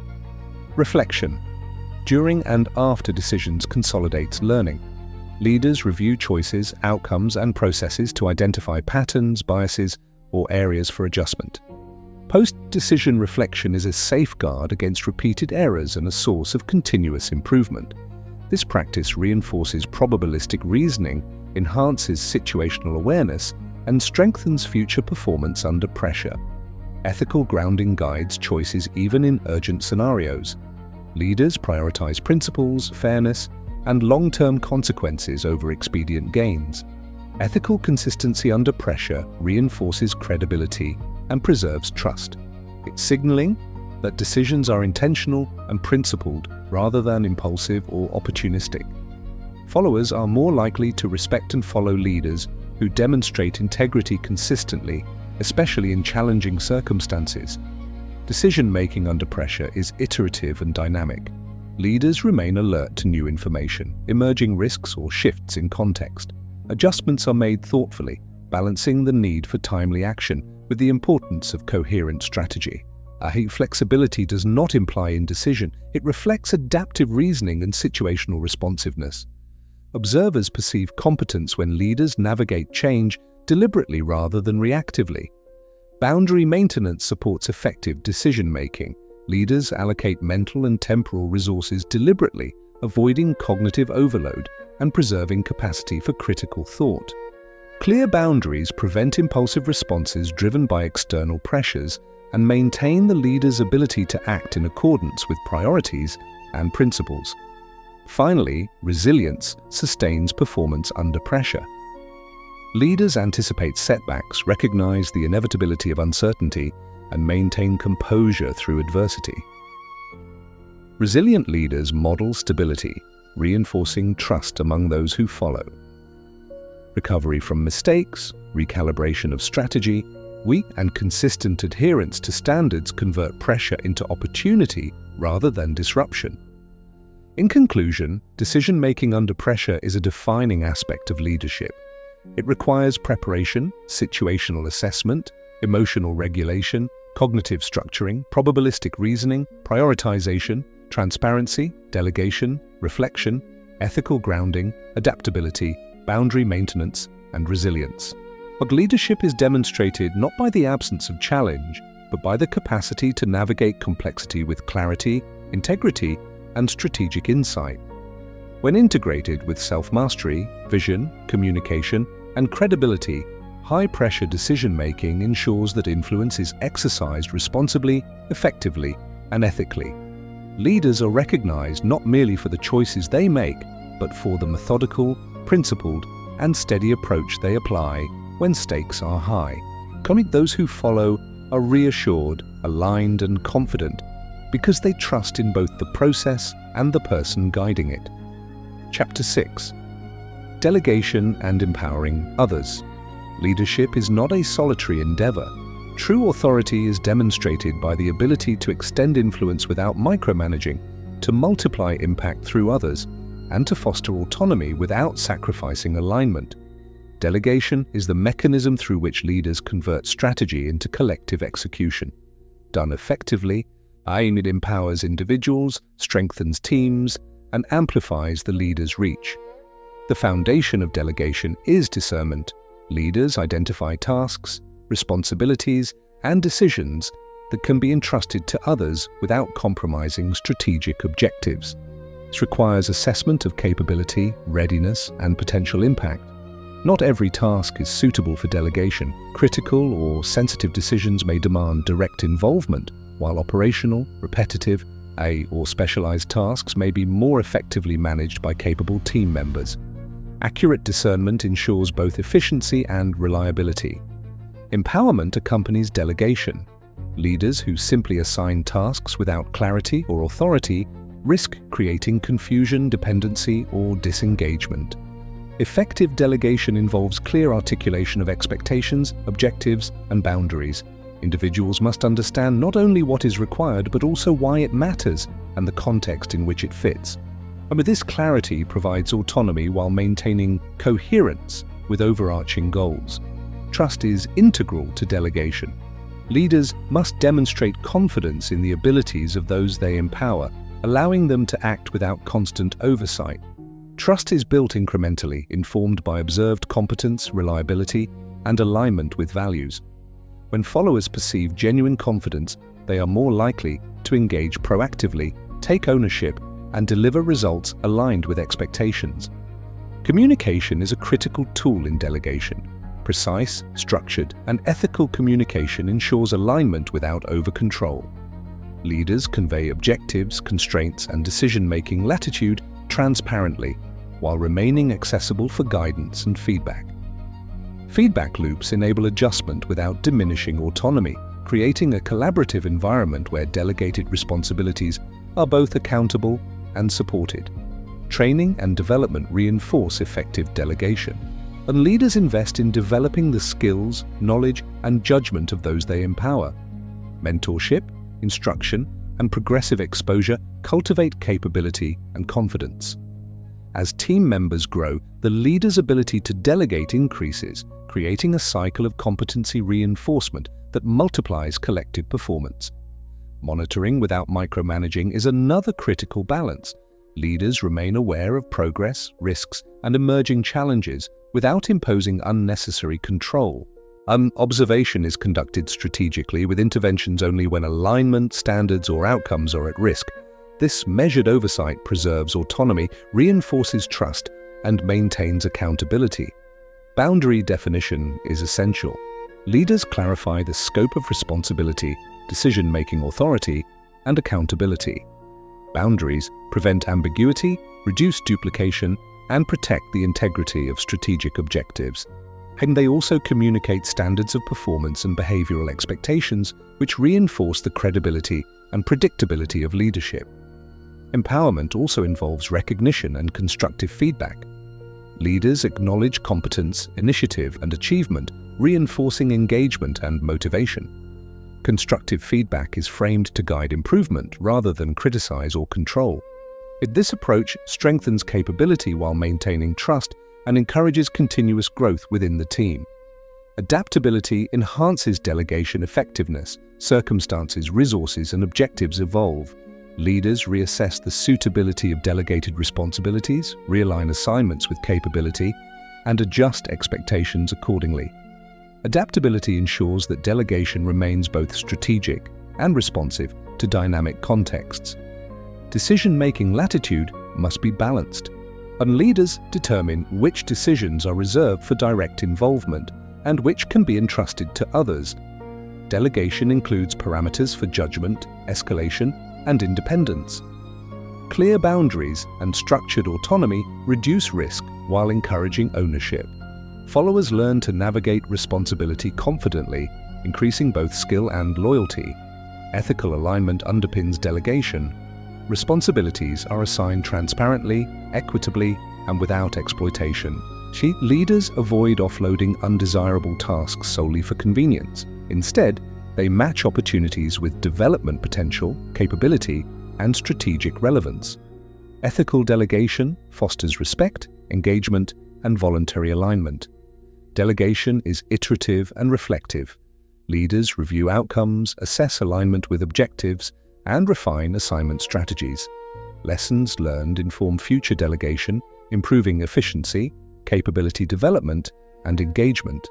Reflection. During and after decisions consolidates learning. Leaders review choices, outcomes, and processes to identify patterns, biases, or areas for adjustment. Post-decision reflection is a safeguard against repeated errors and a source of continuous improvement. This practice reinforces probabilistic reasoning, enhances situational awareness, and strengthens future performance under pressure. Ethical grounding guides choices even in urgent scenarios. Leaders prioritize principles, fairness, and long-term consequences over expedient gains. Ethical consistency under pressure reinforces credibility and preserves trust. It's signaling that decisions are intentional and principled rather than impulsive or opportunistic. Followers are more likely to respect and follow leaders who demonstrate integrity consistently, especially in challenging circumstances. Decision-making under pressure is iterative and dynamic. Leaders remain alert to new information, emerging risks or shifts in context. Adjustments are made thoughtfully, balancing the need for timely action with the importance of coherent strategy. Flexibility does not imply indecision. It reflects adaptive reasoning and situational responsiveness. Observers perceive competence when leaders navigate change deliberately rather than reactively. Boundary maintenance supports effective decision-making. Leaders allocate mental and temporal resources deliberately, avoiding cognitive overload and preserving capacity for critical thought. Clear boundaries prevent impulsive responses driven by external pressures and maintain the leader's ability to act in accordance with priorities and principles. Finally, resilience sustains performance under pressure. Leaders anticipate setbacks, recognize the inevitability of uncertainty, and maintain composure through adversity. Resilient leaders model stability, reinforcing trust among those who follow. Recovery from mistakes, recalibration of strategy, weak and consistent adherence to standards convert pressure into opportunity rather than disruption. In conclusion, decision-making under pressure is a defining aspect of leadership. It requires preparation, situational assessment, emotional regulation, cognitive structuring, probabilistic reasoning, prioritization, transparency, delegation, reflection, ethical grounding, adaptability, boundary maintenance, and resilience. But leadership is demonstrated not by the absence of challenge, but by the capacity to navigate complexity with clarity, integrity, and strategic insight. When integrated with self-mastery, vision, communication, and credibility, high-pressure decision-making ensures that influence is exercised responsibly, effectively, and ethically. Leaders are recognized not merely for the choices they make, but for the methodical, principled, and steady approach they apply when stakes are high. Those who follow are reassured, aligned, and confident because they trust in both the process and the person guiding it. Chapter 6. Delegation and empowering others. Leadership is not a solitary endeavor. True authority is demonstrated by the ability to extend influence without micromanaging, to multiply impact through others, and to foster autonomy without sacrificing alignment. Delegation is the mechanism through which leaders convert strategy into collective execution. Done effectively, it empowers individuals, strengthens teams, and amplifies the leader's reach. The foundation of delegation is discernment. Leaders identify tasks, responsibilities, and decisions that can be entrusted to others without compromising strategic objectives. This requires assessment of capability, readiness, and potential impact. Not every task is suitable for delegation. Critical or sensitive decisions may demand direct involvement, while operational, repetitive, or specialized tasks may be more effectively managed by capable team members. Accurate discernment ensures both efficiency and reliability. Empowerment accompanies delegation. Leaders who simply assign tasks without clarity or authority risk creating confusion, dependency, or disengagement. Effective delegation involves clear articulation of expectations, objectives, and boundaries. Individuals must understand not only what is required, but also why it matters and the context in which it fits. And with this clarity provides autonomy while maintaining coherence with overarching goals. Trust is integral to delegation. Leaders must demonstrate confidence in the abilities of those they empower, allowing them to act without constant oversight. Trust is built incrementally, informed by observed competence, reliability, and alignment with values. When followers perceive genuine confidence, they are more likely to engage proactively, take ownership, and deliver results aligned with expectations. Communication is a critical tool in delegation. Precise, structured, and ethical communication ensures alignment without over-control. Leaders convey objectives, constraints, and decision-making latitude transparently, while remaining accessible for guidance and feedback. Feedback loops enable adjustment without diminishing autonomy, creating a collaborative environment where delegated responsibilities are both accountable and supported. Training and development reinforce effective delegation, and leaders invest in developing the skills, knowledge, and judgment of those they empower. Mentorship, instruction, and progressive exposure cultivate capability and confidence. As team members grow, the leader's ability to delegate increases, creating a cycle of competency reinforcement that multiplies collective performance. Monitoring without micromanaging is another critical balance. Leaders remain aware of progress, risks, and emerging challenges without imposing unnecessary control. Observation is conducted strategically, with interventions only when alignment, standards, or outcomes are at risk. This measured oversight preserves autonomy, reinforces trust, and maintains accountability. Boundary definition is essential. Leaders clarify the scope of responsibility, decision-making authority, and accountability. Boundaries prevent ambiguity, reduce duplication, and protect the integrity of strategic objectives. And they also communicate standards of performance and behavioral expectations which reinforce the credibility and predictability of leadership. Empowerment also involves recognition and constructive feedback. Leaders acknowledge competence, initiative, and achievement, reinforcing engagement and motivation. Constructive feedback is framed to guide improvement rather than criticize or control. This approach strengthens capability while maintaining trust and encourages continuous growth within the team. Adaptability enhances delegation effectiveness. Circumstances, resources, and objectives evolve. Leaders reassess the suitability of delegated responsibilities, realign assignments with capability, and adjust expectations accordingly. Adaptability ensures that delegation remains both strategic and responsive to dynamic contexts. Decision-making latitude must be balanced, and leaders determine which decisions are reserved for direct involvement and which can be entrusted to others. Delegation includes parameters for judgment, escalation, and independence. Clear boundaries and structured autonomy reduce risk while encouraging ownership. Followers learn to navigate responsibility confidently, increasing both skill and loyalty. Ethical alignment underpins delegation. Responsibilities are assigned transparently, equitably, and without exploitation. Leaders avoid offloading undesirable tasks solely for convenience. Instead, they match opportunities with development potential, capability, and strategic relevance. Ethical delegation fosters respect, engagement, and voluntary alignment. Delegation is iterative and reflective. Leaders review outcomes, assess alignment with objectives, and refine assignment strategies. Lessons learned inform future delegation, improving efficiency, capability development, and engagement.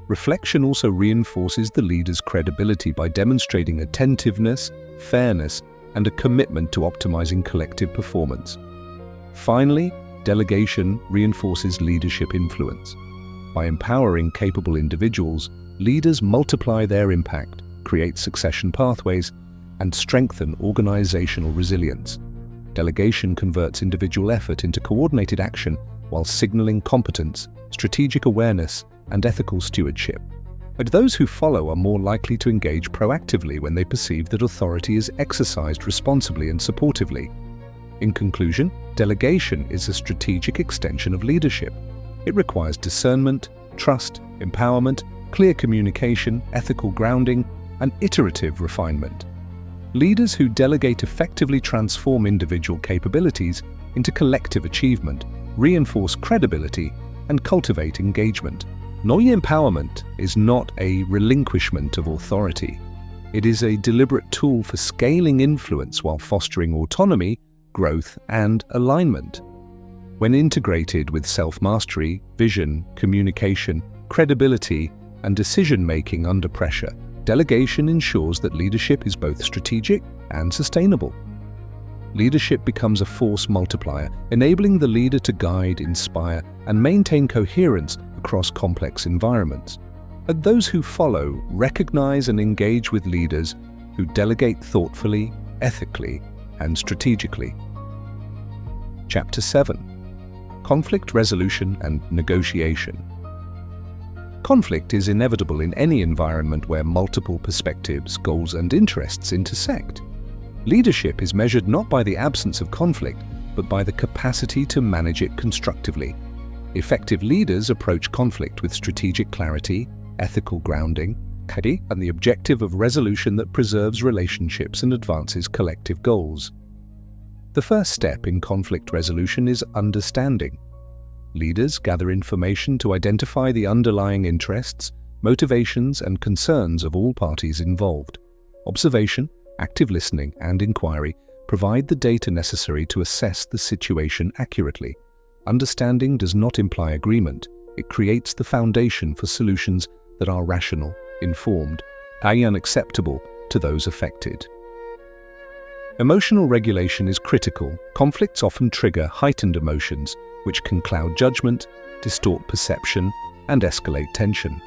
Reflection also reinforces the leader's credibility by demonstrating attentiveness, fairness, and a commitment to optimizing collective performance. Finally, delegation reinforces leadership influence. By empowering capable individuals, leaders multiply their impact, create succession pathways, and strengthen organizational resilience. Delegation converts individual effort into coordinated action while signaling competence, strategic awareness, and ethical stewardship. But those who follow are more likely to engage proactively when they perceive that authority is exercised responsibly and supportively. In conclusion, delegation is a strategic extension of leadership. It requires discernment, trust, empowerment, clear communication, ethical grounding, and iterative refinement. Leaders who delegate effectively transform individual capabilities into collective achievement, reinforce credibility, and cultivate engagement. Empowerment is not a relinquishment of authority. It is a deliberate tool for scaling influence while fostering autonomy, growth, and alignment. When integrated with self-mastery, vision, communication, credibility, and decision-making under pressure, delegation ensures that leadership is both strategic and sustainable. Leadership becomes a force multiplier, enabling the leader to guide, inspire, and maintain coherence across complex environments. And those who follow recognize and engage with leaders who delegate thoughtfully, ethically, and strategically. Chapter 7: Conflict Resolution and Negotiation. Conflict is inevitable in any environment where multiple perspectives, goals, and interests intersect. Leadership is measured not by the absence of conflict, but by the capacity to manage it constructively. Effective leaders approach conflict with strategic clarity, ethical grounding, and the objective of resolution that preserves relationships and advances collective goals. The first step in conflict resolution is understanding. Leaders gather information to identify the underlying interests, motivations, and concerns of all parties involved. Observation, active listening, and inquiry provide the data necessary to assess the situation accurately. Understanding does not imply agreement. It creates the foundation for solutions that are rational, informed, and unacceptable to those affected. Emotional regulation is critical. Conflicts often trigger heightened emotions, which can cloud judgment, distort perception, and escalate tension.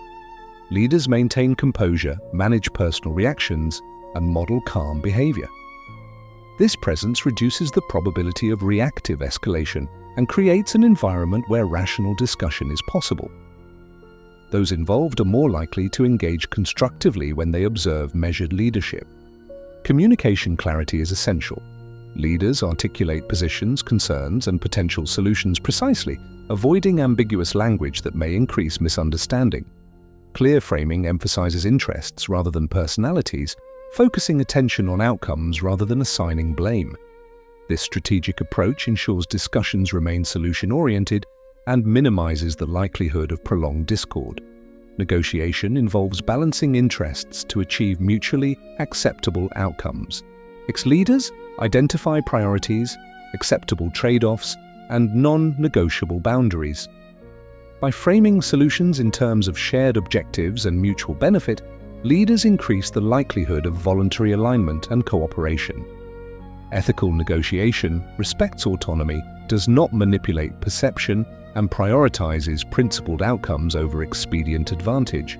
Leaders maintain composure, manage personal reactions, and model calm behavior. This presence reduces the probability of reactive escalation and creates an environment where rational discussion is possible. Those involved are more likely to engage constructively when they observe measured leadership. Communication clarity is essential. Leaders articulate positions, concerns, and potential solutions precisely, avoiding ambiguous language that may increase misunderstanding. Clear framing emphasizes interests rather than personalities, focusing attention on outcomes rather than assigning blame. This strategic approach ensures discussions remain solution-oriented and minimizes the likelihood of prolonged discord. Negotiation involves balancing interests to achieve mutually acceptable outcomes. Ex-leaders identify priorities, acceptable trade-offs, and non-negotiable boundaries. By framing solutions in terms of shared objectives and mutual benefit, leaders increase the likelihood of voluntary alignment and cooperation. Ethical negotiation respects autonomy, does not manipulate perception, and prioritizes principled outcomes over expedient advantage.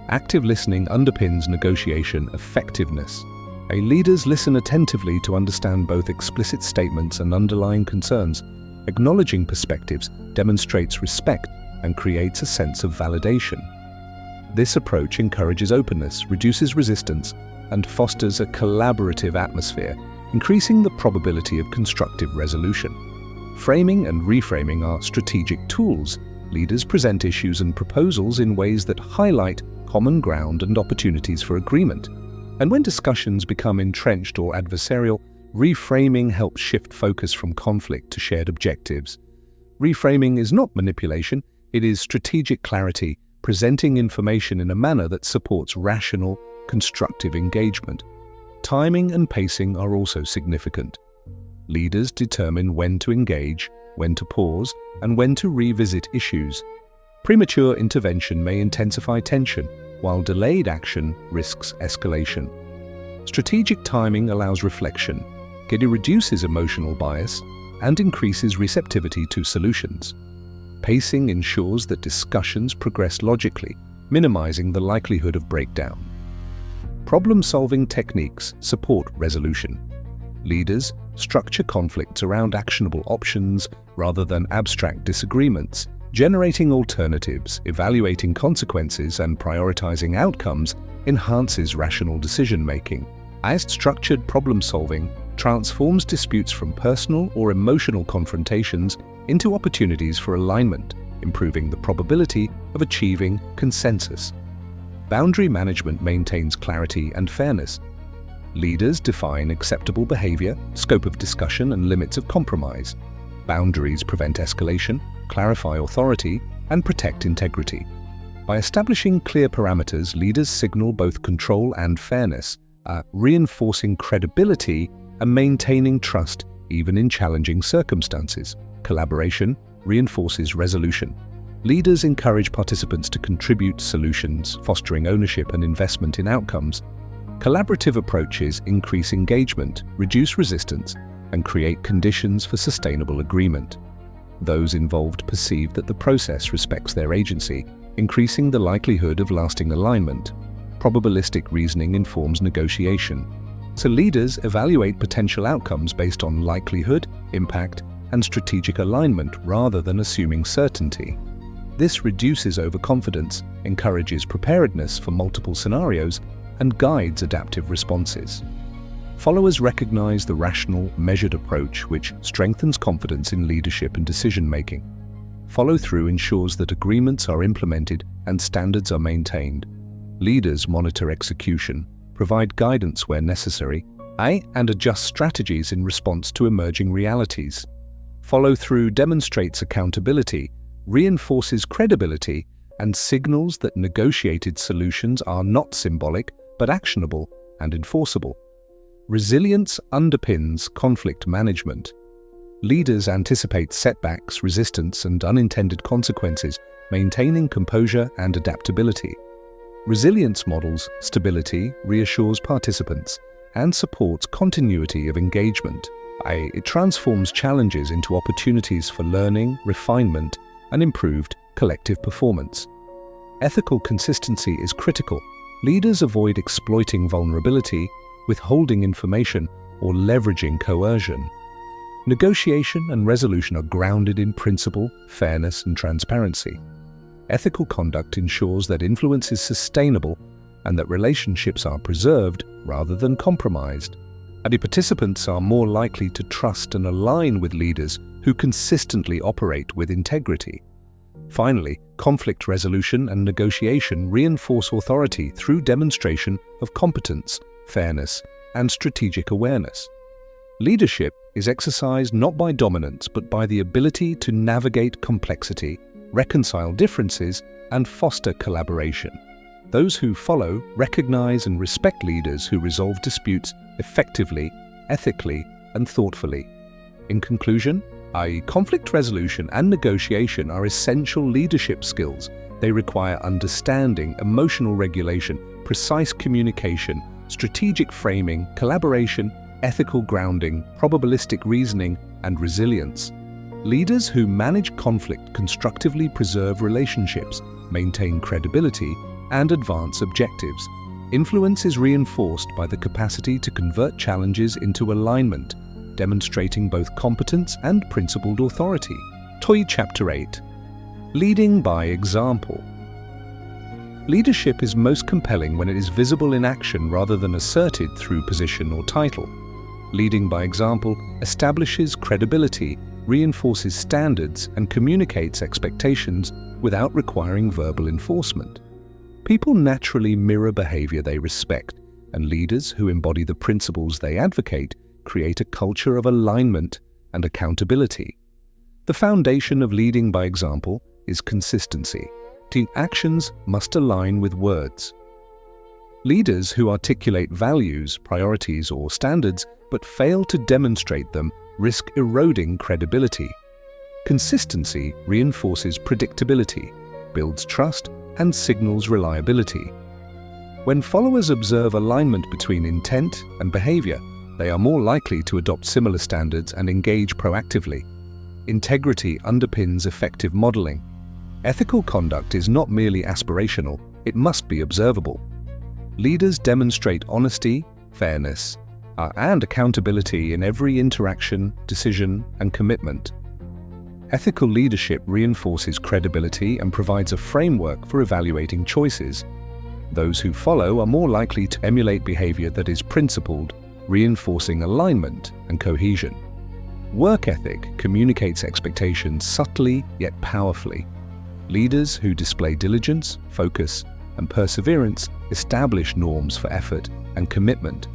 Active listening underpins negotiation effectiveness. Leaders listen attentively to understand both explicit statements and underlying concerns. Acknowledging perspectives demonstrates respect and creates a sense of validation. This approach encourages openness, reduces resistance, and fosters a collaborative atmosphere, increasing the probability of constructive resolution. Framing and reframing are strategic tools. Leaders present issues and proposals in ways that highlight common ground and opportunities for agreement. And when discussions become entrenched or adversarial, reframing helps shift focus from conflict to shared objectives. Reframing is not manipulation, it is strategic clarity, presenting information in a manner that supports rational, constructive engagement. Timing and pacing are also significant. Leaders determine when to engage, when to pause, and when to revisit issues. Premature intervention may intensify tension, while delayed action risks escalation. Strategic timing allows reflection. It reduces emotional bias and increases receptivity to solutions. Pacing ensures that discussions progress logically, minimizing the likelihood of breakdown. Problem-solving techniques support resolution. Leaders structure conflicts around actionable options rather than abstract disagreements, generating alternatives, evaluating consequences, and prioritizing outcomes enhances rational decision-making. As structured problem-solving transforms disputes from personal or emotional confrontations into opportunities for alignment, improving the probability of achieving consensus. Boundary management maintains clarity and fairness. Leaders define acceptable behavior, scope of discussion, and limits of compromise. Boundaries prevent escalation, clarify authority, and protect integrity. By establishing clear parameters, leaders signal both control and fairness, reinforcing credibility and maintaining trust even in challenging circumstances. Collaboration reinforces resolution. Leaders encourage participants to contribute solutions, fostering ownership and investment in outcomes. Collaborative approaches increase engagement, reduce resistance, and create conditions for sustainable agreement. Those involved perceive that the process respects their agency, increasing the likelihood of lasting alignment. Probabilistic reasoning informs negotiation. So leaders evaluate potential outcomes based on likelihood, impact, and strategic alignment rather than assuming certainty. This reduces overconfidence, encourages preparedness for multiple scenarios, and guides adaptive responses. Followers recognize the rational, measured approach which strengthens confidence in leadership and decision-making. Follow-through ensures that agreements are implemented and standards are maintained. Leaders monitor execution, provide guidance where necessary, and adjust strategies in response to emerging realities. Follow-through demonstrates accountability, reinforces credibility, and signals that negotiated solutions are not symbolic but actionable and enforceable. Resilience underpins conflict management. Leaders anticipate setbacks, resistance, and unintended consequences, maintaining composure and adaptability. Resilience models stability, reassures participants, and supports continuity of engagement. It transforms challenges into opportunities for learning, refinement, and improved collective performance. Ethical consistency is critical. Leaders avoid exploiting vulnerability, withholding information, or leveraging coercion. Negotiation and resolution are grounded in principle, fairness, and transparency. Ethical conduct ensures that influence is sustainable and that relationships are preserved rather than compromised. And participants are more likely to trust and align with leaders who consistently operate with integrity. Finally, conflict resolution and negotiation reinforce authority through demonstration of competence, fairness, and strategic awareness. Leadership is exercised not by dominance but by the ability to navigate complexity, reconcile differences, and foster collaboration. Those who follow recognize and respect leaders who resolve disputes effectively, ethically, and thoughtfully. In conclusion, conflict resolution and negotiation are essential leadership skills. They require understanding, emotional regulation, precise communication, strategic framing, collaboration, ethical grounding, probabilistic reasoning, and resilience. Leaders who manage conflict constructively preserve relationships, maintain credibility, and advance objectives. Influence is reinforced by the capacity to convert challenges into alignment, demonstrating both competence and principled authority. TOI Chapter 8. Leading by example. Leadership is most compelling when it is visible in action rather than asserted through position or title. Leading by example establishes credibility, reinforces standards, and communicates expectations without requiring verbal enforcement. People naturally mirror behavior they respect, and leaders who embody the principles they advocate create a culture of alignment and accountability. The foundation of leading by example is consistency. Actions must align with words. Leaders who articulate values, priorities, or standards but fail to demonstrate them risk eroding credibility. Consistency reinforces predictability, builds trust, and signals reliability. When followers observe alignment between intent and behavior, they are more likely to adopt similar standards and engage proactively. Integrity underpins effective modeling. Ethical conduct is not merely aspirational, it must be observable. Leaders demonstrate honesty, fairness, and accountability in every interaction, decision, and commitment. Ethical leadership reinforces credibility and provides a framework for evaluating choices. Those who follow are more likely to emulate behavior that is principled, reinforcing alignment and cohesion. Work ethic communicates expectations subtly yet powerfully. Leaders who display diligence, focus, and perseverance establish norms for effort and commitment.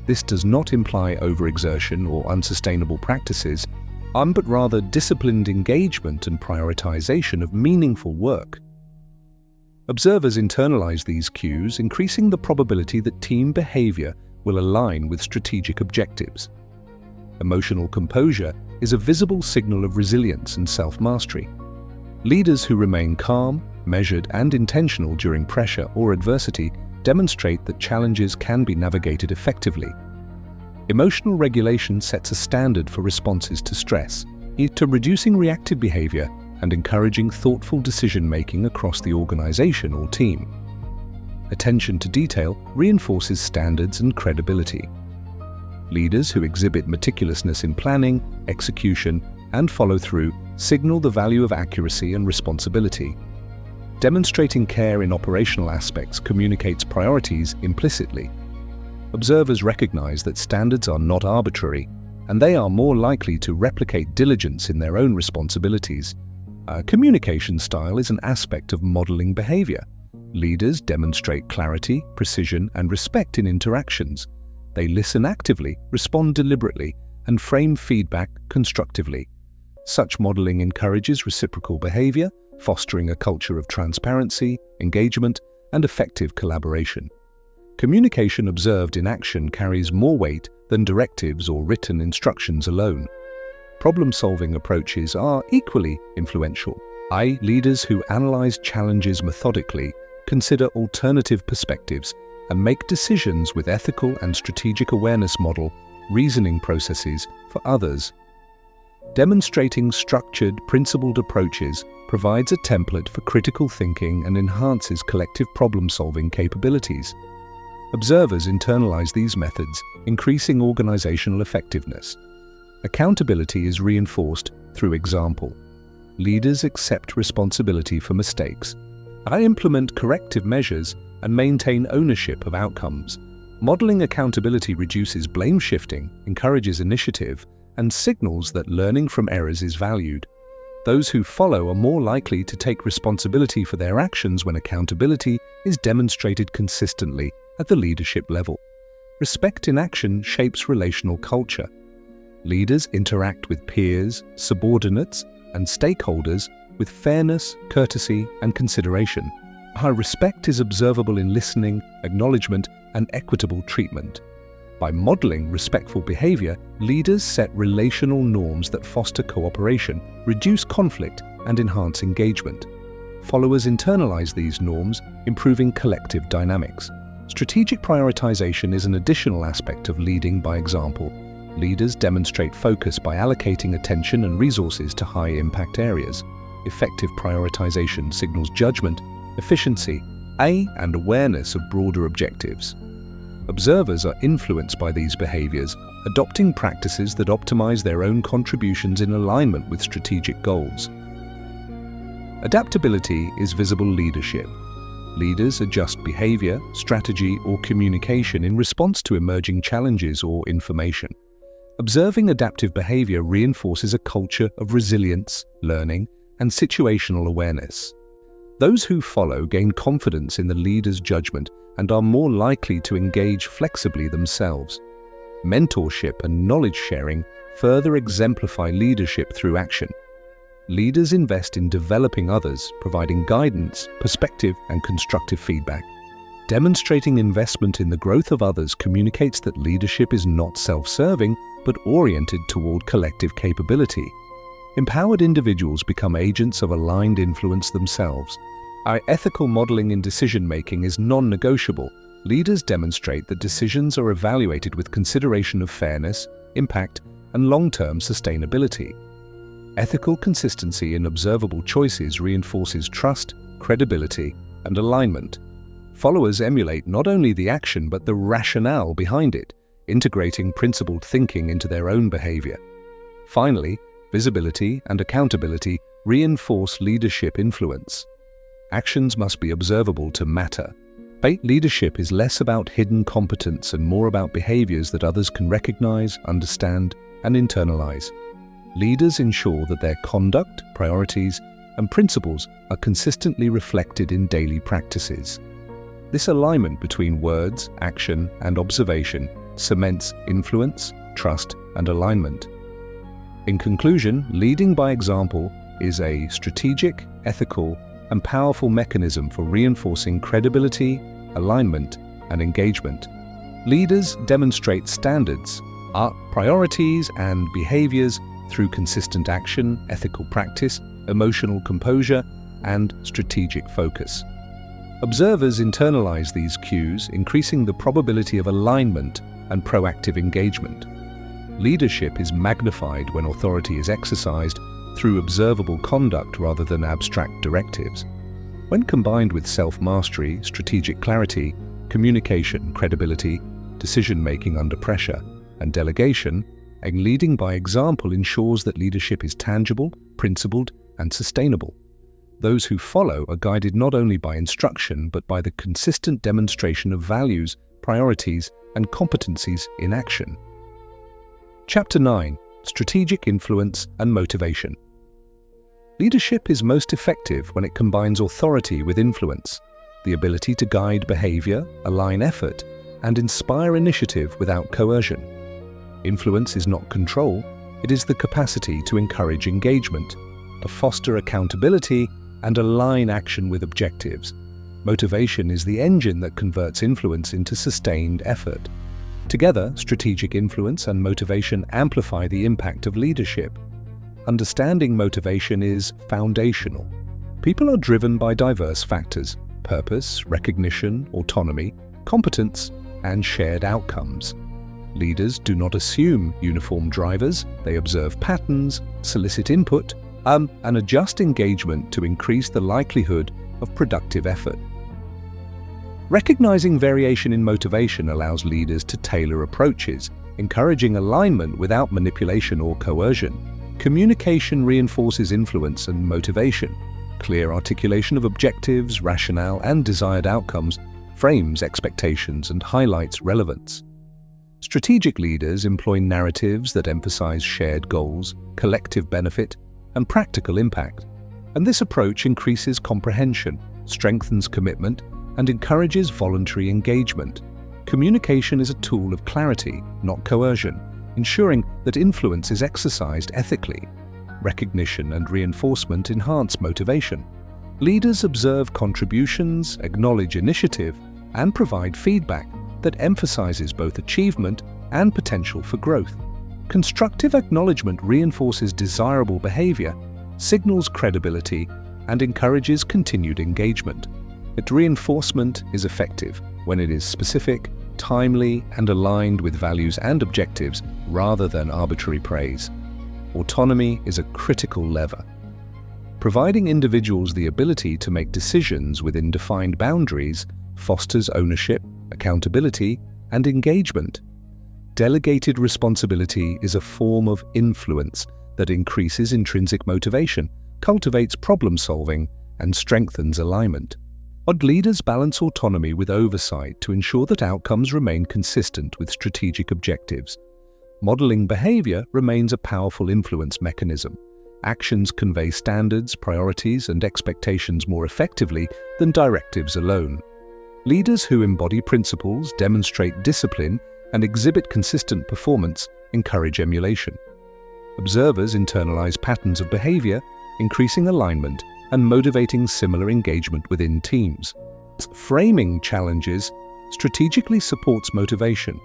This does not imply overexertion or unsustainable practices, but rather disciplined engagement and prioritization of meaningful work. Observers internalize these cues, increasing the probability that team behavior will align with strategic objectives. Emotional composure is a visible signal of resilience and self-mastery. Leaders who remain calm, measured, and intentional during pressure or adversity demonstrate that challenges can be navigated effectively. Emotional regulation sets a standard for responses to stress, to reducing reactive behavior and encouraging thoughtful decision-making across the organization or team. Attention to detail reinforces standards and credibility. Leaders who exhibit meticulousness in planning, execution, and follow-through signal the value of accuracy and responsibility. Demonstrating care in operational aspects communicates priorities implicitly. Observers recognize that standards are not arbitrary, and they are more likely to replicate diligence in their own responsibilities. Communication style is an aspect of modeling behavior. Leaders demonstrate clarity, precision, and respect in interactions. They listen actively, respond deliberately, and frame feedback constructively. Such modeling encourages reciprocal behavior, fostering a culture of transparency, engagement, and effective collaboration. Communication observed in action carries more weight than directives or written instructions alone. Problem-solving approaches are equally influential. Leaders who analyze challenges methodically, consider alternative perspectives, and make decisions with ethical and strategic awareness model reasoning processes for others. Demonstrating structured, principled approaches provides a template for critical thinking and enhances collective problem-solving capabilities. Observers internalize these methods, increasing organizational effectiveness. Accountability is reinforced through example. Leaders accept responsibility for mistakes. I implement corrective measures and maintain ownership of outcomes. Modeling accountability reduces blame shifting, encourages initiative, and signals that learning from errors is valued. Those who follow are more likely to take responsibility for their actions when accountability is demonstrated consistently at the leadership level. Respect in action shapes relational culture. Leaders interact with peers, subordinates, and stakeholders with fairness, courtesy, and consideration. High respect is observable in listening, acknowledgement, and equitable treatment. By modeling respectful behavior, leaders set relational norms that foster cooperation, reduce conflict, and enhance engagement. Followers internalize these norms, improving collective dynamics. Strategic prioritization is an additional aspect of leading by example. Leaders demonstrate focus by allocating attention and resources to high-impact areas. Effective prioritization signals judgment, efficiency, and awareness of broader objectives. Observers are influenced by these behaviors, adopting practices that optimize their own contributions in alignment with strategic goals. Adaptability is visible leadership. Leaders adjust behavior, strategy, or communication in response to emerging challenges or information. Observing adaptive behavior reinforces a culture of resilience, learning, and situational awareness. Those who follow gain confidence in the leader's judgment and are more likely to engage flexibly themselves. Mentorship and knowledge sharing further exemplify leadership through action. Leaders invest in developing others, providing guidance, perspective, and constructive feedback. Demonstrating investment in the growth of others communicates that leadership is not self-serving, but oriented toward collective capability. Empowered individuals become agents of aligned influence themselves. Our ethical modeling in decision-making is non-negotiable. Leaders demonstrate that decisions are evaluated with consideration of fairness, impact, and long-term sustainability. Ethical consistency in observable choices reinforces trust, credibility, and alignment. Followers emulate not only the action but the rationale behind it, integrating principled thinking into their own behavior. Finally, visibility and accountability reinforce leadership influence. Actions must be observable to matter. Leadership is less about hidden competence and more about behaviors that others can recognize, understand, and internalize. Leaders ensure that their conduct, priorities, and principles are consistently reflected in daily practices. This alignment between words, action, and observation cements influence, trust, and alignment. In conclusion, leading by example is a strategic, ethical, and powerful mechanism for reinforcing credibility, alignment, and engagement. Leaders demonstrate standards, priorities, and behaviors through consistent action, ethical practice, emotional composure, and strategic focus. Observers internalize these cues, increasing the probability of alignment and proactive engagement. Leadership is magnified when authority is exercised through observable conduct rather than abstract directives. When combined with self-mastery, strategic clarity, communication, credibility, decision-making under pressure, and delegation, leading by example ensures that leadership is tangible, principled, and sustainable. Those who follow are guided not only by instruction but by the consistent demonstration of values, priorities, and competencies in action. Chapter 9. Strategic Influence and Motivation. Leadership is most effective when it combines authority with influence, the ability to guide behavior, align effort, and inspire initiative without coercion. Influence is not control, it is the capacity to encourage engagement, to foster accountability, and align action with objectives. Motivation is the engine that converts influence into sustained effort. Together, strategic influence and motivation amplify the impact of leadership. Understanding motivation is foundational. People are driven by diverse factors: purpose, recognition, autonomy, competence, and shared outcomes. Leaders do not assume uniform drivers, they observe patterns, solicit input, and adjust engagement to increase the likelihood of productive effort. Recognizing variation in motivation allows leaders to tailor approaches, encouraging alignment without manipulation or coercion. Communication reinforces influence and motivation. Clear articulation of objectives, rationale, and desired outcomes frames expectations and highlights relevance. Strategic leaders employ narratives that emphasize shared goals, collective benefit, and practical impact. And this approach increases comprehension, strengthens commitment, and encourages voluntary engagement. Communication is a tool of clarity, not coercion, ensuring that influence is exercised ethically. Recognition and reinforcement enhance motivation. Leaders observe contributions, acknowledge initiative, and provide feedback that emphasizes both achievement and potential for growth. Constructive acknowledgement reinforces desirable behavior, signals credibility, and encourages continued engagement. Reinforcement is effective when it is specific, timely, and aligned with values and objectives rather than arbitrary praise. Autonomy is a critical lever. Providing individuals the ability to make decisions within defined boundaries fosters ownership, accountability, and engagement. Delegated responsibility is a form of influence that increases intrinsic motivation, cultivates problem-solving, and strengthens alignment. Leaders balance autonomy with oversight to ensure that outcomes remain consistent with strategic objectives. Modeling behavior remains a powerful influence mechanism. Actions convey standards, priorities, and expectations more effectively than directives alone. Leaders who embody principles, demonstrate discipline, and exhibit consistent performance encourage emulation. Observers internalize patterns of behavior, increasing alignment and motivating similar engagement within teams. Framing challenges strategically supports motivation.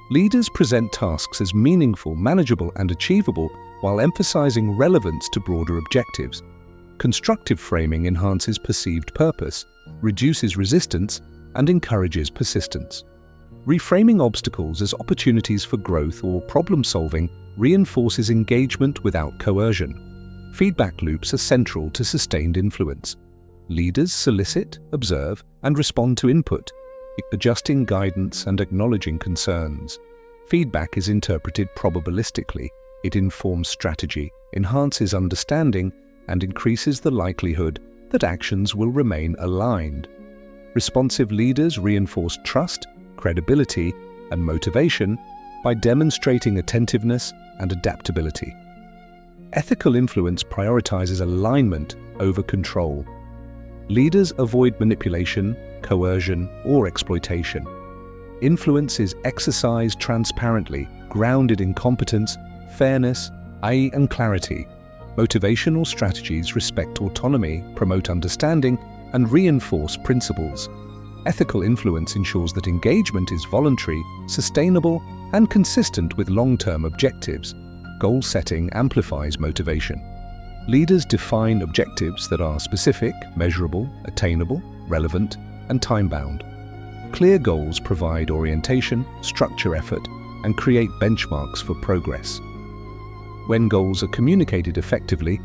Leaders present tasks as meaningful, manageable, and achievable while emphasizing relevance to broader objectives. Constructive framing enhances perceived purpose, reduces resistance, and encourages persistence. Reframing obstacles as opportunities for growth or problem-solving reinforces engagement without coercion. Feedback loops are central to sustained influence. Leaders solicit, observe, and respond to input, adjusting guidance and acknowledging concerns. Feedback is interpreted probabilistically. It informs strategy, enhances understanding, and increases the likelihood that actions will remain aligned. Responsive leaders reinforce trust, credibility, and motivation by demonstrating attentiveness and adaptability. Ethical influence prioritizes alignment over control. Leaders avoid manipulation, coercion, or exploitation. Influence is exercised transparently, grounded in competence, fairness, and clarity. Motivational strategies respect autonomy, promote understanding, and reinforce principles. Ethical influence ensures that engagement is voluntary, sustainable, and consistent with long-term objectives. Goal setting amplifies motivation. Leaders define objectives that are specific, measurable, attainable, relevant, and time-bound. Clear goals provide orientation, structure effort, and create benchmarks for progress. When goals are communicated effectively,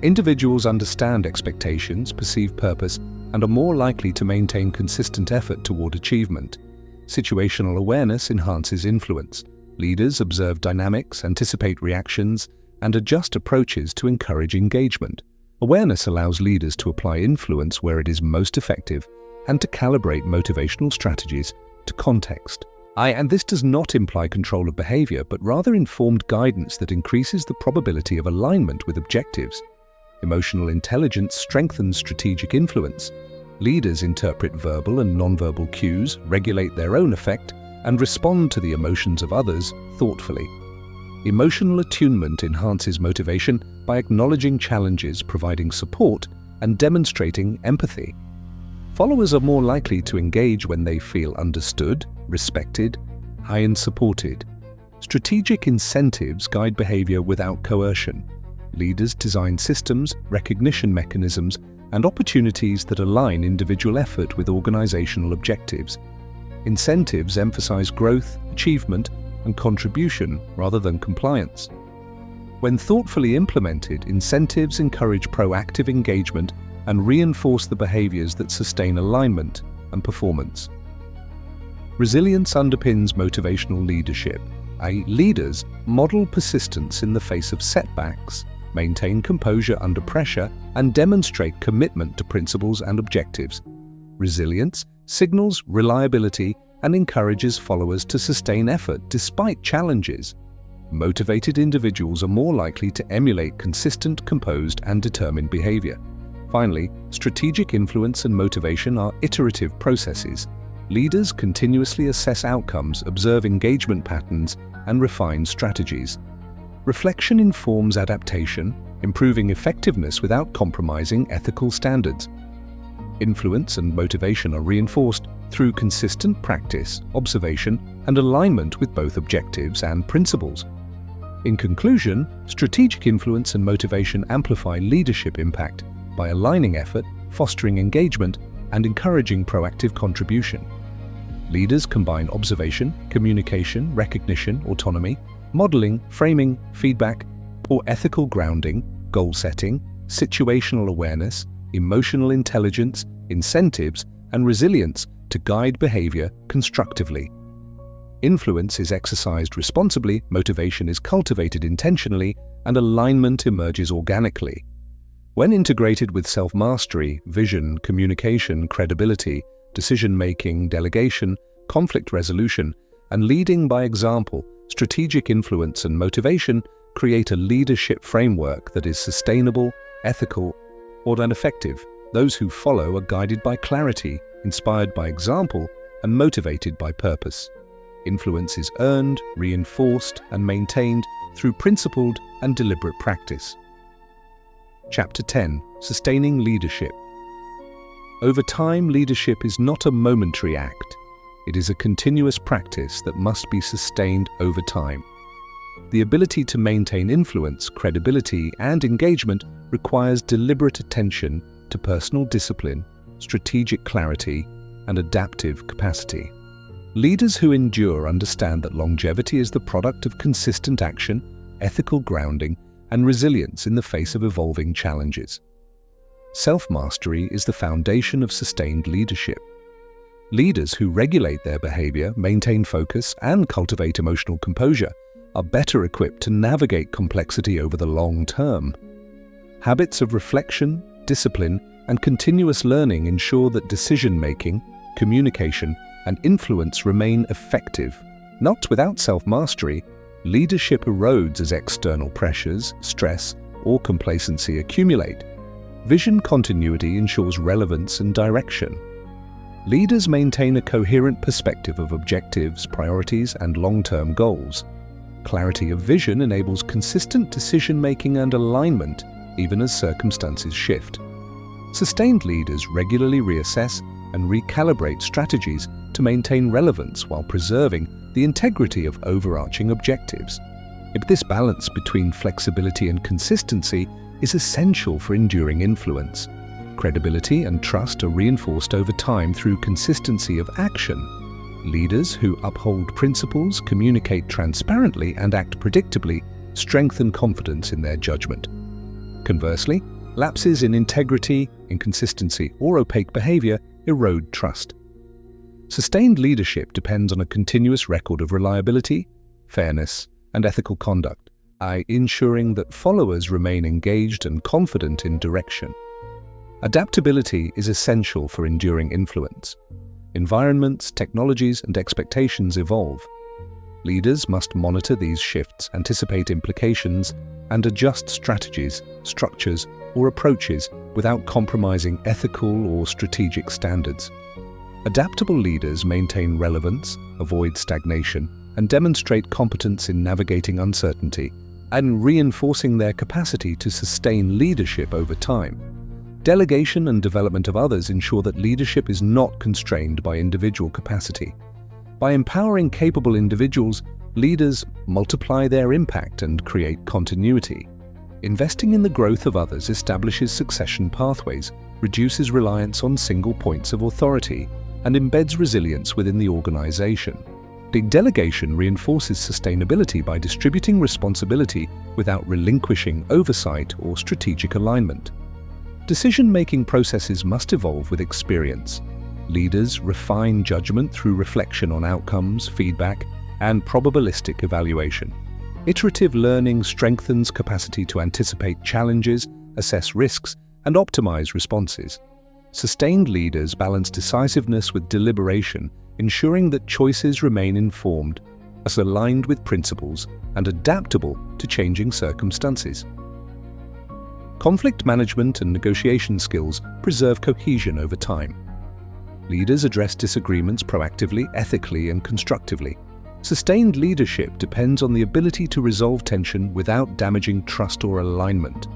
individuals understand expectations, perceive purpose, and are more likely to maintain consistent effort toward achievement. Situational awareness enhances influence. Leaders observe dynamics, anticipate reactions, and adjust approaches to encourage engagement. Awareness allows leaders to apply influence where it is most effective and to calibrate motivational strategies to context. And this does not imply control of behavior, but rather informed guidance that increases the probability of alignment with objectives. Emotional intelligence strengthens strategic influence. Leaders interpret verbal and nonverbal cues, regulate their own effect, and respond to the emotions of others thoughtfully. Emotional attunement enhances motivation by acknowledging challenges, providing support, and demonstrating empathy. Followers are more likely to engage when they feel understood, respected, and supported. Strategic incentives guide behavior without coercion. Leaders design systems, recognition mechanisms, and opportunities that align individual effort with organizational objectives. Incentives emphasize growth, achievement, and contribution rather than compliance. When thoughtfully implemented, incentives encourage proactive engagement and reinforce the behaviors that sustain alignment and performance. Resilience underpins motivational leadership. Leaders model persistence in the face of setbacks, maintain composure under pressure, and demonstrate commitment to principles and objectives. Resilience signals reliability and encourages followers to sustain effort despite challenges. Motivated individuals are more likely to emulate consistent, composed, and determined behavior. Finally, strategic influence and motivation are iterative processes. Leaders continuously assess outcomes, observe engagement patterns, and refine strategies. Reflection informs adaptation, improving effectiveness without compromising ethical standards. Influence and motivation are reinforced through consistent practice, observation, and alignment with both objectives and principles. In conclusion, strategic influence and motivation amplify leadership impact by aligning effort, fostering engagement, and encouraging proactive contribution. Leaders combine observation, communication, recognition, autonomy, modeling, framing, feedback, or ethical grounding, goal setting, situational awareness, emotional intelligence, incentives, and resilience to guide behavior constructively. Influence is exercised responsibly, motivation is cultivated intentionally, and alignment emerges organically. When integrated with self-mastery, vision, communication, credibility, decision-making, delegation, conflict resolution, and leading by example, strategic influence and motivation create a leadership framework that is sustainable, ethical, and effective. Those who follow are guided by clarity, inspired by example, and motivated by purpose. Influence is earned, reinforced, and maintained through principled and deliberate practice. Chapter 10. Sustaining Leadership. Over time, leadership is not a momentary act. It is a continuous practice that must be sustained over time. The ability to maintain influence, credibility, and engagement requires deliberate attention to personal discipline, strategic clarity, and adaptive capacity. Leaders who endure understand that longevity is the product of consistent action, ethical grounding, and resilience in the face of evolving challenges. Self-mastery is the foundation of sustained leadership. Leaders who regulate their behavior, maintain focus, and cultivate emotional composure are better equipped to navigate complexity over the long term. Habits of reflection, discipline, and continuous learning ensure that decision-making, communication, and influence remain effective. Not without self-mastery, leadership erodes as external pressures, stress, or complacency accumulate. Vision continuity ensures relevance and direction. Leaders maintain a coherent perspective of objectives, priorities, and long-term goals. Clarity of vision enables consistent decision-making and alignment, even as circumstances shift. Sustained leaders regularly reassess and recalibrate strategies to maintain relevance while preserving the integrity of overarching objectives. This balance between flexibility and consistency is essential for enduring influence. Credibility and trust are reinforced over time through consistency of action. Leaders who uphold principles, communicate transparently, and act predictably strengthen confidence in their judgment. Conversely, lapses in integrity, inconsistency, or opaque behavior erode trust. Sustained leadership depends on a continuous record of reliability, fairness, and ethical conduct, ensuring that followers remain engaged and confident in direction. Adaptability is essential for enduring influence. Environments, technologies, and expectations evolve. Leaders must monitor these shifts, anticipate implications, and adjust strategies, structures, or approaches without compromising ethical or strategic standards. Adaptable leaders maintain relevance, avoid stagnation, and demonstrate competence in navigating uncertainty and reinforcing their capacity to sustain leadership over time. Delegation and development of others ensure that leadership is not constrained by individual capacity. By empowering capable individuals, leaders multiply their impact and create continuity. Investing in the growth of others establishes succession pathways, reduces reliance on single points of authority, and embeds resilience within the organization. Delegation reinforces sustainability by distributing responsibility without relinquishing oversight or strategic alignment. Decision-making processes must evolve with experience. Leaders refine judgment through reflection on outcomes, feedback, and probabilistic evaluation. Iterative learning strengthens capacity to anticipate challenges, assess risks, and optimize responses. Sustained leaders balance decisiveness with deliberation, ensuring that choices remain informed, as aligned with principles, and adaptable to changing circumstances. Conflict management and negotiation skills preserve cohesion over time. Leaders address disagreements proactively, ethically, and constructively. Sustained leadership depends on the ability to resolve tension without damaging trust or alignment.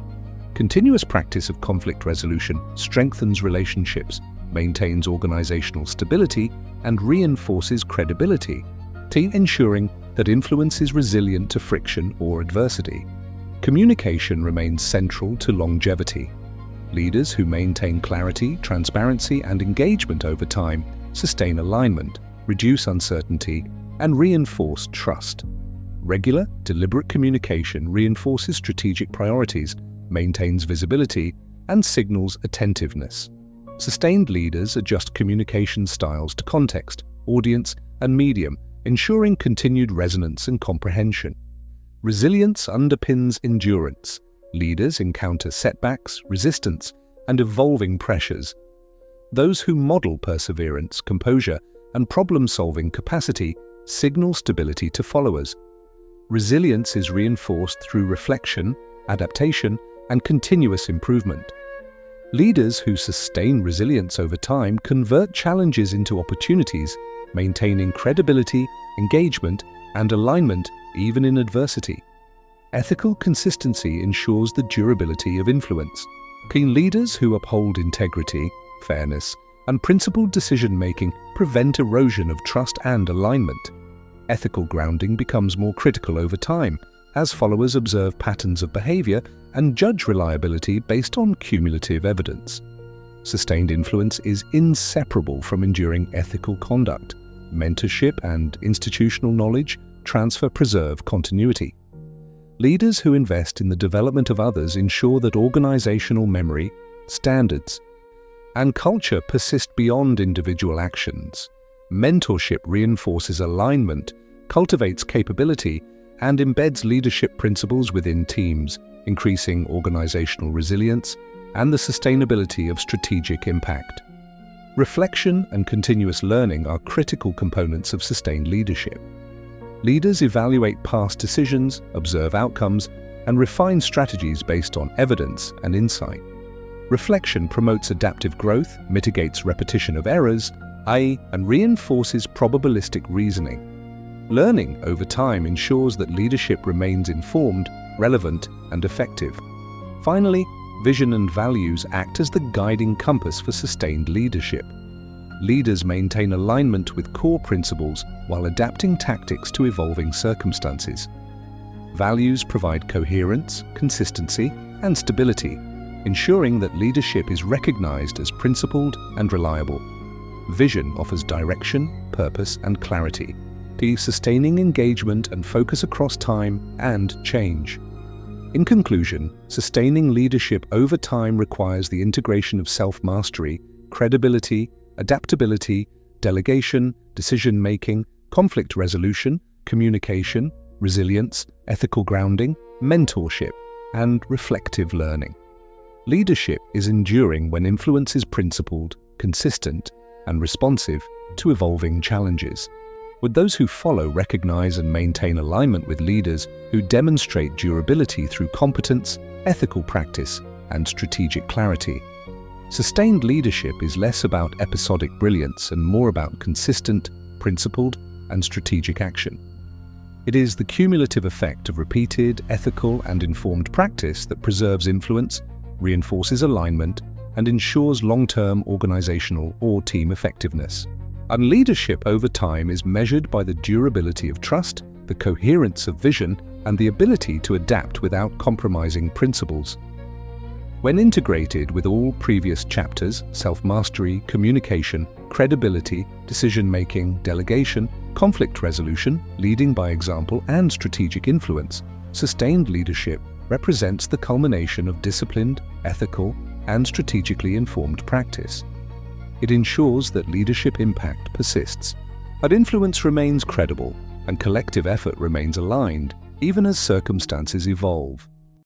Continuous practice of conflict resolution strengthens relationships, maintains organizational stability, and reinforces credibility, ensuring that influence is resilient to friction or adversity. Communication remains central to longevity. Leaders who maintain clarity, transparency, and engagement over time sustain alignment, reduce uncertainty, and reinforce trust. Regular, deliberate communication reinforces strategic priorities, maintains visibility, and signals attentiveness. Sustained leaders adjust communication styles to context, audience, and medium, ensuring continued resonance and comprehension. Resilience underpins endurance. Leaders encounter setbacks, resistance, and evolving pressures. Those who model perseverance, composure, and problem-solving capacity signal stability to followers. Resilience is reinforced through reflection, adaptation, and continuous improvement. Leaders who sustain resilience over time convert challenges into opportunities, maintaining credibility, engagement, and alignment even in adversity. Ethical consistency ensures the durability of influence. Keen leaders who uphold integrity, fairness, and principled decision-making prevent erosion of trust and alignment. Ethical grounding becomes more critical over time, as followers observe patterns of behavior and judge reliability based on cumulative evidence. Sustained influence is inseparable from enduring ethical conduct. Mentorship and institutional knowledge transfer preserve continuity. Leaders who invest in the development of others ensure that organizational memory, standards, and culture persist beyond individual actions. Mentorship reinforces alignment, cultivates capability, and embeds leadership principles within teams, increasing organizational resilience and the sustainability of strategic impact. Reflection and continuous learning are critical components of sustained leadership. Leaders evaluate past decisions, observe outcomes, and refine strategies based on evidence and insight. Reflection promotes adaptive growth, mitigates repetition of errors, and reinforces probabilistic reasoning. Learning over time ensures that leadership remains informed, relevant, and effective. Finally, vision and values act as the guiding compass for sustained leadership. Leaders maintain alignment with core principles while adapting tactics to evolving circumstances. Values provide coherence, consistency, and stability, ensuring that leadership is recognized as principled and reliable. Vision offers direction, purpose, and clarity, sustaining engagement and focus across time and change. In conclusion, sustaining leadership over time requires the integration of self-mastery, credibility, adaptability, delegation, decision-making, conflict resolution, communication, resilience, ethical grounding, mentorship, and reflective learning. Leadership is enduring when influence is principled, consistent, and responsive to evolving challenges. Would those who follow recognize and maintain alignment with leaders who demonstrate durability through competence, ethical practice, and strategic clarity? Sustained leadership is less about episodic brilliance and more about consistent, principled, and strategic action. It is the cumulative effect of repeated, ethical, and informed practice that preserves influence, reinforces alignment, and ensures long-term organizational or team effectiveness. And leadership over time is measured by the durability of trust, the coherence of vision, and the ability to adapt without compromising principles. When integrated with all previous chapters, self-mastery, communication, credibility, decision-making, delegation, Conflict resolution, leading by example, and strategic influence. Sustained leadership represents the culmination of disciplined, ethical, and strategically informed practice. It ensures that leadership impact persists, that influence remains credible, and collective effort remains aligned, even as circumstances evolve.